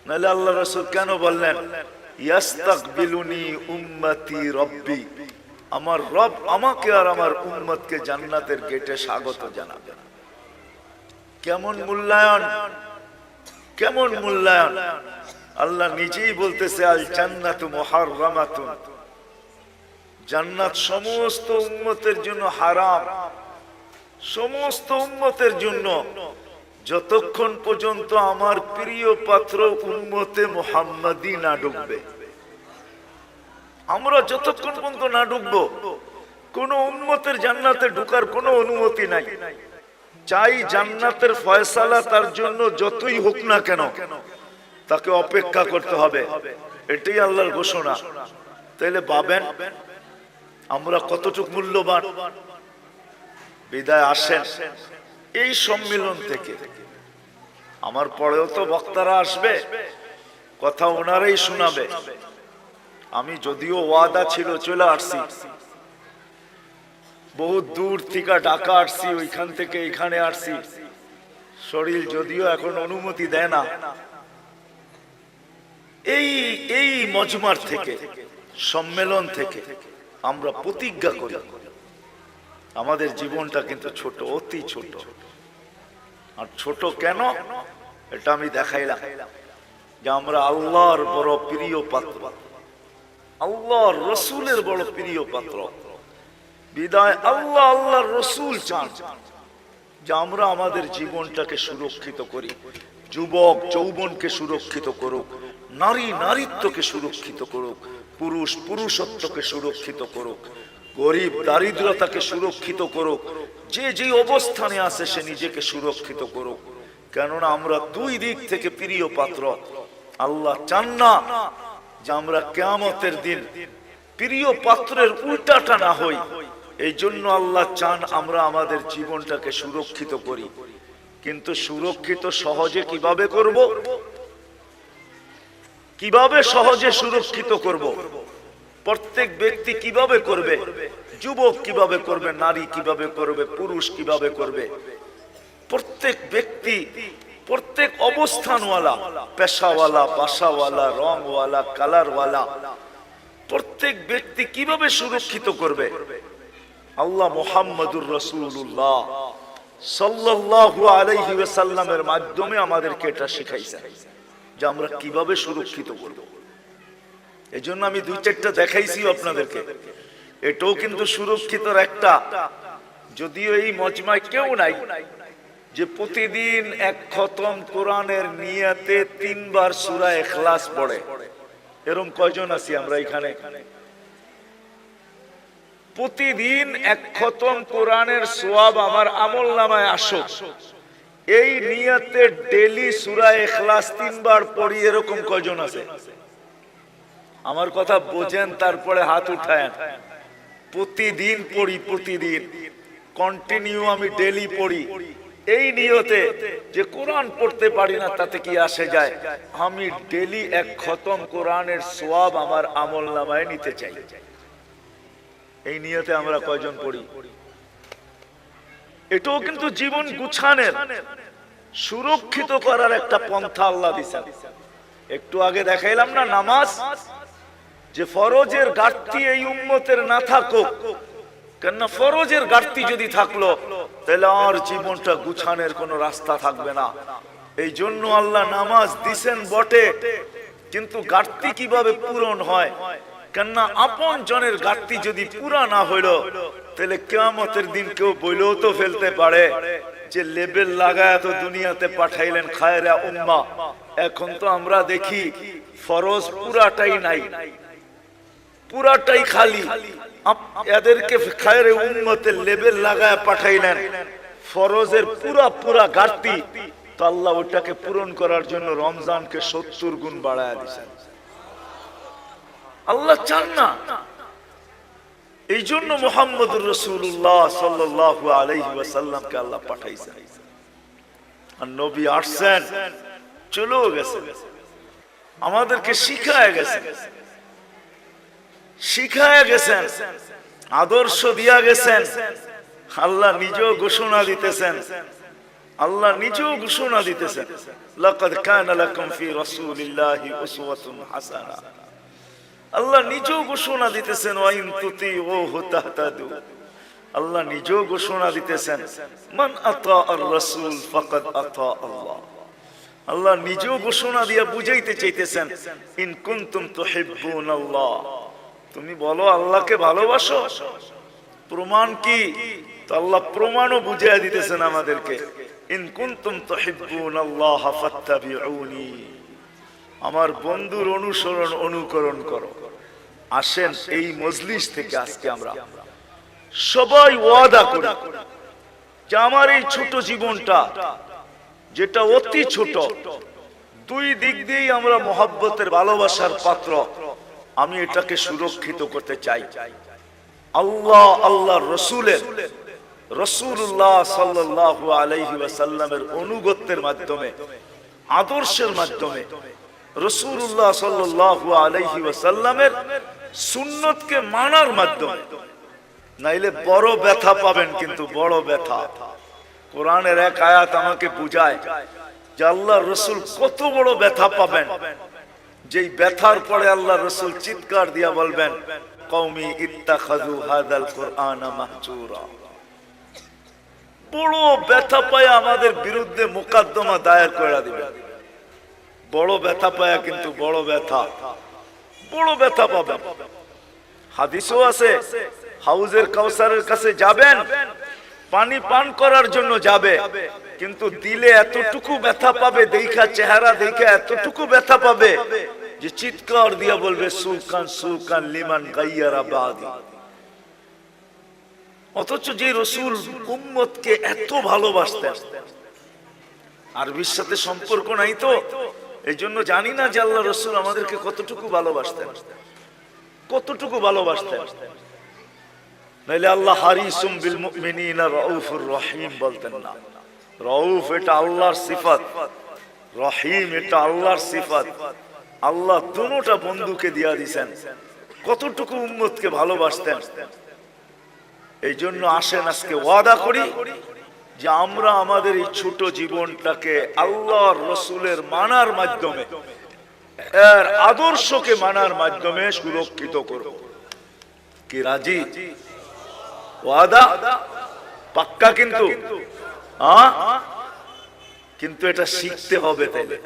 নাহলে আল্লাহ রাসূল কেন বললেন ইয়াস্তাকবিলুনি উম্মতি রব্বি, আমার রব আমাকে আর আমার উম্মতকে জান্নাতের গেটে স্বাগত জানাবে। কেমন মূল্যায়ন, কেমন মূল্যায়ন। আল্লাহ নিজেই বলতেছে আল জান্নাতু মুহাররামাতুন, জান্নাত সমস্ত উম্মতের জন্য হারাম, সমস্ত উম্মতের জন্য, যতক্ষণ পর্যন্ত আমার প্রিয় পাত্র উম্মতে মুহাম্মাদি না ঢুকবে। আমরা যতক্ষণ পর্যন্ত না ঢুকবো কোন উম্মতের জান্নাতে ঢুকার কোনো অনুমতি নাই। চাই জান্নাতের ফয়সালা তার জন্য যতই হোক না কেন তাকে অপেক্ষা করতে হবে, এটাই আল্লাহর ঘোষণা। তাইলে ভাবেন আমরা কতটুকু মূল্যবান। বিদায় আসেন এই সম্মেলন থেকে, আমার পরেও তো বক্তারা আসবে, কথা ওনারাই শোনাবে। আমি যদিও ওয়াদা ছিল চলে আসছি, বহু দূর থেকে ঢাকা আসছি, ওইখান থেকে এখানে আসছি, শরীর যদিও এখন অনুমতি দেয় না। এই মজমার থেকে, সম্মেলন থেকে আমরা প্রতিজ্ঞা করি আমাদের জীবনটা কিন্তু ছোট, অতি ছোট। আর ছোট কেন এটা আমি দেখাইলাম, যে আমরা আল্লাহর বড় প্রিয় পাত্র, আল্লাহর রসুলের বড় প্রিয় পাত্র। বিদায় আল্লাহ আল্লাহর রসুল চান যে আমরা আমাদের জীবনটাকে সুরক্ষিত করি, যুবক যৌবনকে সুরক্ষিত করুক, নারী নারীত্বকে সুরক্ষিত করুক, পুরুষ পুরুষত্বকে সুরক্ষিত করুক, গরিব দারিদ্রতাকে সুরক্ষিত করুক, যে যে অবস্থানে আছে সে নিজেকে সুরক্ষিত করুক। কেননা আমরা দুই দিক থেকে প্রিয় পাত্র। আল্লাহ চান না যে আমরা কিয়ামতের দিন প্রিয় পাত্রের উল্টাটা না হই। এই জন্য আল্লাহ চান আমরা আমাদের জীবনটাকে সুরক্ষিত করি। কিন্তু সুরক্ষিত সহজে কিভাবে করব? কিভাবে সহজে সুরক্ষিত করব? প্রত্যেক ব্যক্তি কিভাবে করবে? যুবক কিভাবে করবে? নারী কিভাবে করবে? পুরুষ কিভাবে করবে? প্রত্যেক ব্যক্তি, প্রত্যেক অবস্থানওয়ালা, পেশাওয়ালা, বাসাওয়ালা, রংওয়ালা, কালারওয়ালা, প্রত্যেক ব্যক্তি কিভাবে সুরক্ষিত করবে? আল্লাহ মুহাম্মদুর রাসূলুল্লাহ সাল্লাল্লাহু আলাইহি ওয়াসাল্লামের মাধ্যমে আমাদেরকে এটা শিখাইছেন যে আমরা কিভাবে সুরক্ষিত করব। এজন্য আমি দুই চারটা দেখাইছি আপনাদেরকে। এটাও কিন্তু সুরক্ষিতর একটা। যদিও এই মজমায় কেউ নাই যে প্রতিদিন এক খতম কোরআনের নিয়াতে 3 বার সূরা ইখলাস পড়ে। এরকম কয়জন আছি আমরা এখানে? প্রতিদিন এক খতম কোরআনের সওয়াব আমার আমলনামায় আসুক, এই নিয়তে ডেইলি সূরা ইখলাস 3 বার পড়ি, এরকম কয়জন আছে? আমার কথা বোঝেন, তারপরে হাত উঠায়েন। প্রতিদিন পড়ি, প্রতিদিন কন্টিনিউ আমি ডেইলি পড়ি, এই নিয়তে যে কোরআন পড়তে পারি না তাতে কি আসে যায়, আমি ডেইলি এক খতম কোরআনের সওয়াব আমার আমলনামায় নিতে চাই। এই নিয়তে আমরা কয়জন পড়ি? এটাও কিন্তু জীবন গুছানোর, সুরক্ষিত করার একটা পন্থা আল্লাহ দিয়েছেন। একটু আগে দেখাইলাম না নামাজ, যে ফরজের ঘাটতি এই উম্মতের না থাকুক। কেননা ফরজের ঘাটতি যদি থাকলো তাহলে আর জীবনটা গুছানোর কোনো রাস্তা থাকবে না। এই জন্য আল্লাহ নামাজ দিছেন বটে, কিন্তু ঘাটতি কিভাবে পূরণ হয়? কেননা আপন জনের ঘাটতি যদি পুরা না হইল তাহলে কিয়ামতের দিন কেউ বইলেও তো ফেলতে পারে যে লেবেল লাগায় তো দুনিয়াতে পাঠাইলেন খায়রা উম্মাহ। এখন তো আমরা দেখি ফরজ পুরাটাই নাই, পুরাটাই খালি। এদেরকে খায়রে উম্মতের লেবেল লাগায় পাঠাইলেন, ফরজের পুরা ঘাটতি। তো আল্লাহ ওটাকে পূরণ করার জন্য রমজানকে 70 গুণ বাড়ায় দিয়েছেন। আল্লাহ চান না। এই জন্য মুহাম্মদুর রাসূলুল্লাহ সাল্লাল্লাহু আলাইহি ওয়াসাল্লামকে আল্লাহ পাঠাইছেন। আর নবী আসছেন, চলেও গেছেন, আমাদেরকে শিখায় গেছেন, শিখায় গেছেন, আদর্শ দিয়া গেছেন। আল্লাহ নিজেও ঘোষণা দিতেছেন, আল্লাহ নিজেও ঘোষণা দিতেছেন, লাকাদ কানা লাকুম ফি রাসূলিল্লাহি উসওয়াতুন হাসানাহ। আল্লাহ নিজেও ঘোষণা দিতেছেন, ওয়া ইন তুতিউহু তাহতাদু। আল্লাহ নিজেও ঘোষণা দিতেছেন, মান আতা আর রাসূল ফাকাদ আতা আল্লাহ। আল্লাহ নিজেও ঘোষণা দিয়া বুঝাইতে চাইতেছেন, ইন কুনতুম তুহিব্বুনাল্লাহ, তুমি বলো আল্লাহকে ভালোবাসো। প্রমাণ কি? তো আল্লাহ প্রমাণও বুঝাইয়া দিতেছেন আমাদেরকে, ইন কুনতুম তুহিব্বুনাল্লাহ ফাত্তাবিউনি, আমার বন্ধুর অনুসরণ অনুকরণ করো। আসেন এই মজলিস থেকে আজকে আমরা সবাই ওয়াদা করি যে আমার এই ছোট জীবনটা, যেটা অতি ছোট, দুই দিক দিয়েই আমরা মহব্বতের ভালোবাসার পাত্র, আমি এটাকে সুরক্ষিত করতে চাই। আল্লাহ, আল্লাহ রসুলের, রাসূলুল্লাহ সাল্লাল্লাহু আলাইহি ওয়াসাল্লামের অনুগত্যের মাধ্যমে, আদর্শের মাধ্যমে, রাসূলুল্লাহ সাল্লাল্লাহু আলাইহি ওয়াসাল্লামের সুন্নতকে মানার মাধ্যমে। নাইলে বড় ব্যথা পাবেন, কিন্তু বড় ব্যথা। কোরআনের এক আয়াত আমাকে বুঝায় যে আল্লাহর রাসূল কত বড় ব্যথা পাবেন, যেই ব্যথার পরে আল্লাহর রাসূল চিৎকার দিয়া বলবেন, কওমি ইত্তাখাযু হাযাল কুরআনা মাহজুরা। বড় ব্যথা পায় আমাদের বিরুদ্ধে মোকদ্দমা দায়ের করে দিবেন, বড় ব্যথা পায়, কিন্তু বড় ব্যথা, বড় ব্যথা পাবেন। হাদিসও আছে, হাউজের কাউসারের কাছে যাবেন, পানি পান করার জন্য যাবে, কিন্তু দিলে এতটুকু ব্যথা পাবে, দেখা চেহারা দেখে এতটুকু ব্যথা পাবে যে চিৎকার দিয়া বলবে, সুলকান সুলকান লিমান গাইয়ারা বাদি। অথচ যে রাসূল উম্মতকে এত ভালোবাসতেন, আরবির সাথে সম্পর্ক নাই তো, এই জন্য জানি না যে আল্লাহ রাসূল আমাদেরকে কতটুকু ভালোবাসতেন, কতটুকু ভালোবাসতেন। নাইলে আল্লাহ হারিসুম বিল মুমিনিনা রাউফুর রহিম বলতেন না। রাউফ এটা আল্লাহর সিফাত, রহিম এটা আল্লাহর সিফাত। আল্লাহ দুটোটা বন্ধুকে দিয়া দিয়েছেন, কতটুকু উম্মতকে ভালোবাসতেন। এই জন্য আসেন আজকে ওয়াদা করি যে আমরা আমাদের এই ছোট জীবনটাকে আল্লাহর রাসূলের মানার মাধ্যমে, এর আদর্শকে মানার মাধ্যমে সুরক্ষিত করব। কি রাজি? ওয়াদা পাক্কা? কিন্তু কিন্তু এটা শিখতে হবে। তাইলে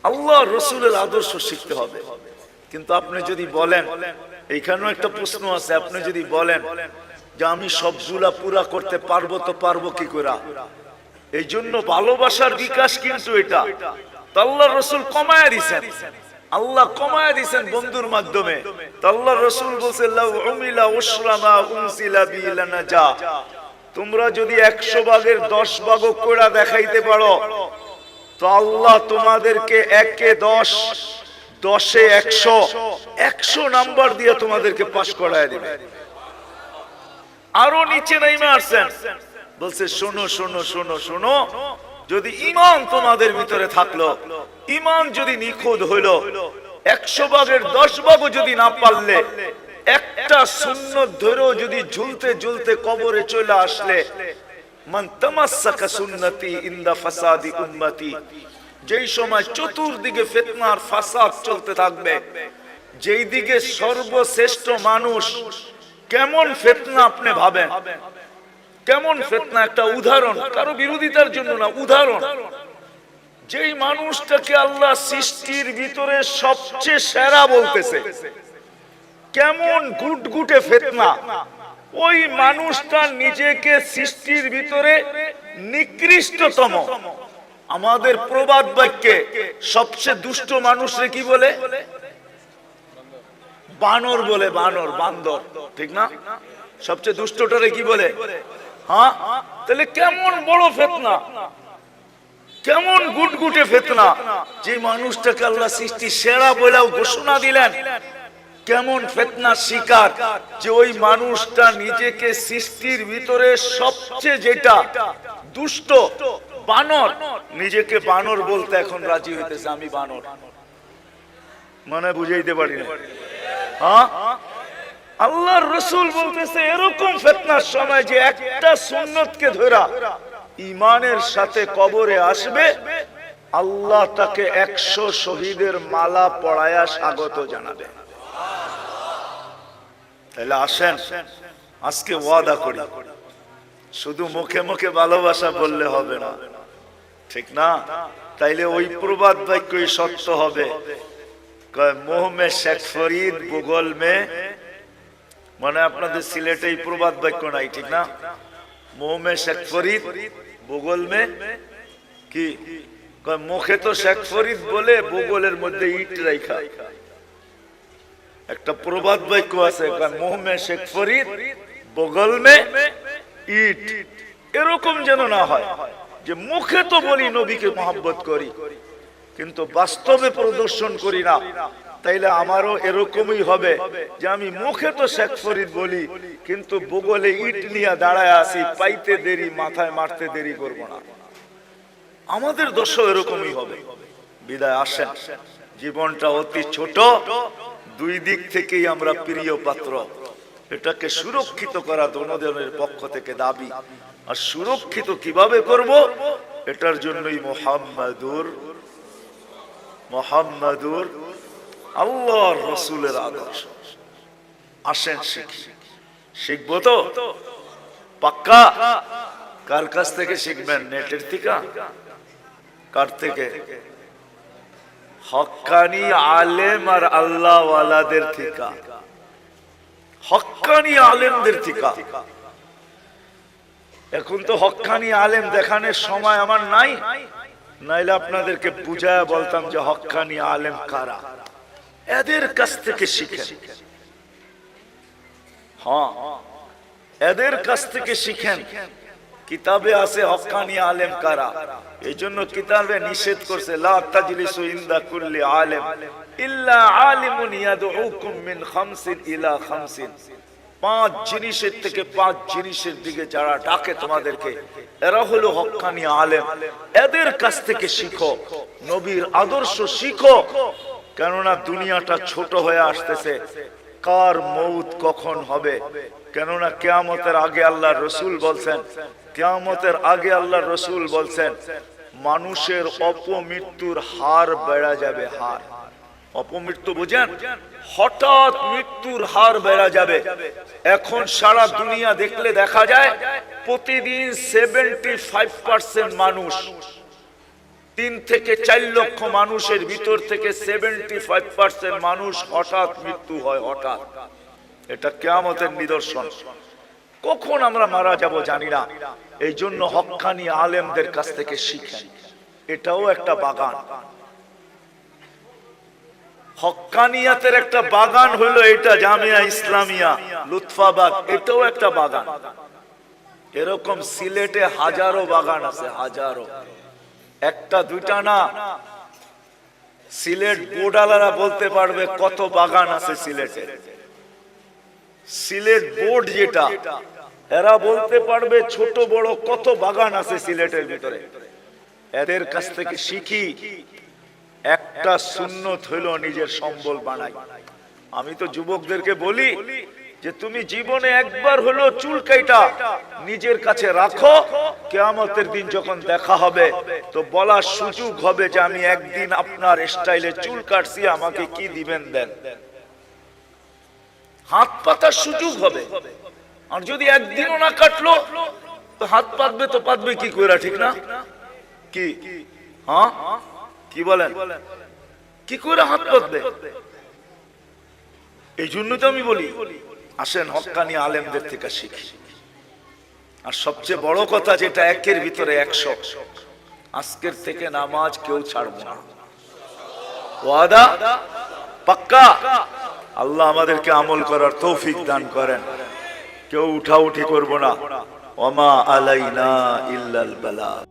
আল্লাহর রাসূলের আদর্শ শিখতে হবে। কিন্তু আপনি যদি বলেন, এইখানেও একটা প্রশ্ন আছে, আপনি যদি বলেন যে আমি সবগুলা পুরা করতে পারবো, তো পারবো কি করে? এই জন্য ভালোবাসার বিকাশ কিন্তু এটা আল্লাহর রাসূল কমায়া দিয়েছেন, আল্লাহ কমায়া দিয়েছেন বন্ধুর মাধ্যমে। আল্লাহর রাসূল বলেছেন, লাউ উমিলা উশরামা উনসিলা বিলানাজা, তোমরা যদি 100 ভাগের 10 ভাগও করে দেখাইতে পারো, তো আল্লাহ তোমাদেরকে 1-এ 10, 10-এ 100, 100 নাম্বার দিয়ে তোমাদেরকে পাস করায় দিবে। আরো নিচে নাইমা আসছেন, বলছে শোনো শোনো শোনো শোনো, যদি ঈমান তোমাদের ভিতরে থাকলো, ঈমান যদি নিখুঁত হইলো, 100 ভাগের 10 ভাগও যদি না পারলে, একটা সুন্নত ধরেও যদি ঝুলতে ঝুলতে কবরে চলে আসলে, মান তামাসসাকা সুন্নতি ইনদা ফাসাদি উম্মতি, যেই সময় চতুর্দিকে ফিতনা আর ফাসাদ চলতে থাকবে, যেই দিকে সর্বশ্রেষ্ঠ মানুষ, কেমন ফিতনা আপনি ভাবেন, কেমন ফিতনা। একটা উদাহরণ, কারো বিরোধিতার জন্য না, উদাহরণ। যেই মানুষটাকে আল্লাহ সৃষ্টির ভিতরে সবচেয়ে সেরা বলতেছে, কেমন গুটগুটে ফিতনা, ওই মানুষটা নিজেকে সৃষ্টির ভিতরে নিকৃষ্টতম। আমাদের প্রবাদ বাক্যে সবচেয়ে দুষ্ট মানুষরে কি বলে? বানর বলে, বানর, বান্দর, ঠিক না? সবচেয়ে দুষ্টটারে কি বলে? হ্যাঁ। তাহলে কেমন বড় ফিতনা, কেমন গুটগুটে ফিতনা, যে মানুষটাকে আল্লাহ সৃষ্টি সেরা বলেও ঘোষণা দিলেন, কেমন ফিতনা শিকার যে ওই মানুষটা নিজেকে সৃষ্টির ভিতরে সবচেয়ে যেটা দুষ্ট বানর, নিজেকে বানর বলতে এখন রাজি হইতেছে, আমি বানর। মানে বুঝাইতে পারি না। হ্যাঁ, আল্লাহর রাসূল বলতেছে এরকম ফিতনার সময় যে একটা সুন্নতকে ধরা ঈমানের সাথে কবরে আসবে, আল্লাহ তাকে 100 শহীদের মালা পরায়া স্বাগত জানাবে। তাহলে আসেন আজকে ওয়াদা করি, শুধু মুখে মুখে ভালোবাসা বললে হবে না, ঠিক না? তাইলে ওই প্রবাদ বাক্যই সত্য হবে, মুহ মে শেখ ফরিদ ভূগোল মে, মানে আপনাদের সিলেটে এই প্রবাদ বাক্য নাই, ঠিক না? মুহ মে শেখ ফরিদ ভূগোল মে কি, মুখে তো শেখ ফরিদ বলে ভূগোলের মধ্যে ইট রাখা। একটা প্রবাদ বাক্য আছে, মুহ মে শেখ ফরিদ ভূগোল মে ইট। এরকম যেন না হয় যে মুখে তো বলি নবীকে মহব্বত করি কিন্তু বাস্তবে প্রদর্শন করি না। তাইলে আমারও এরকমই হবে যে আমি মুখে তো শেখ ফরিদ বলি কিন্তু ভূগোলে ইট নিয়ে দাঁড়ায় আছি, পাইতে দেরি মাথায় মারতে দেরি করব না। আমাদের দোষও এরকমই হবে। বিদায় আসেন, জীবনটা অতি ছোট, দুই দিক থেকেই আমরা প্রিয় পাত্র। এটাকে সুরক্ষিত করা দোনোজনের পক্ষ থেকে দাবি। আর সুরক্ষিত কিভাবে করব, এটার জন্যই মুহাম্মাদুর আল্লাহর রাসূলের আদর্শ। আসেন শিখি, শিখবো তো পাক্কা। কার কাছ থেকে শিখবেন? নেটের থেকে? কার থেকে? হক্কানি আলেম আর আল্লাহ ওয়ালাদের থেকে, হক্কানি আলেমদের থেকে। এখন তো হক্কানি আলেম দেখানোর সময় আমার নাই, নাইলে আপনাদেরকে বুঝায় বলতাম যে হক্কানি আলেম কারা। এদের কাছ থেকে শিখেন। হ্যাঁ, এদের কাছ থেকে শিখেন। কিতাবে আছে হক্কানি আলেম কারা, এই জন্য কিতাবে নিষেধ করছে লা তাজলিসু ইনদা কুল্লি আলেম ইল্লা আলিমুন ইয়াদউকুম মিন খামসিন ইলা খামসিন। 5 জিনিসের থেকে 5 জিনিসের দিকে যারা ডাকে তোমাদেরকে, এরা হলো হক্কানি আলেম। এদের কাছ থেকে শিখো, নবীর আদর্শ শিখো। কেননা দুনিয়াটা ছোট হয়ে আসতেছে, কার মৌত কখন হবে। কেননা কিয়ামতের আগে আল্লাহর রাসূল বলছেন, কিয়ামতের আগে আল্লাহর রাসূল বলছেন মানুষের অপমৃত্যুর হার বেড়ে যাবে। হার, অপমৃত্যু বুঝেন? হঠাৎ মৃত্যুর হার বেড়ে যাবে। এখন সারা দুনিয়া দেখলে দেখা যায় প্রতিদিন 75% মানুষ, 3 থেকে 4 লক্ষ মানুষের ভিতর থেকে 75% মানুষ হঠাৎ মৃত্যু হয়। হঠাৎ, এটা কিয়ামতের নিদর্শন। কখন আমরা মারা যাব জানি না। এই জন্য হক্কানি আলেমদের কাছ থেকে শিখেন। এটাও একটা বাগান, হক্কানিয়াতের একটা বাগান হলো এটা জামিয়া ইসলামিয়া লুৎফাবাগ, এটাও একটা বাগান। এরকম সিলেটে হাজারো বাগান আছে, হাজারো, একটা দুইটা না। সিলেট বোর্ডালারা বলতে পারবে কত বাগান আছে সিলেটে। সিলেট বোর্ড যেটা, এরা বলতে পারবে ছোট বড় কত বাগান আছে সিলেটের ভিতরে। এদের কাছ থেকে শিখি। একটা সুন্নত হইল নিজের সম্বল বানাই। আমি তো যুবকদেরকে বলি যে তুমি জীবনে একবার হলো চুল কাইটা নিজের কাছে রাখো, কিয়ামতের দিন যখন দেখা হবে তো বলার সুযোগ হবে যে আমি একদিন আপনার স্টাইলে চুল কাটছি, আমাকে কি দিবেন দেন। হাত পাতার সুযোগ হবে। আর যদি একদিনও না কাটলো তো হাত পাতবে, তো পাতবে কি করে, ঠিক না? কি হ্যাঁ, কি বলেন? কি করে হাত পাতবে? এই জন্য তো আমি বলি আসেন হক্কানি আলেমদের থেকে শিখি। আর সবচেয়ে বড় কথা যেটা, একের ভিতরে 100, আজকের থেকে নামাজ কেউ ছাড়বো না। ওয়াদা পাক্কা। আল্লাহ আমাদেরকে আমল করার তৌফিক দান করেন। কেউ উঠাউঠি করবো না। ওমা আলাইনা ইল্লাল বালাগ।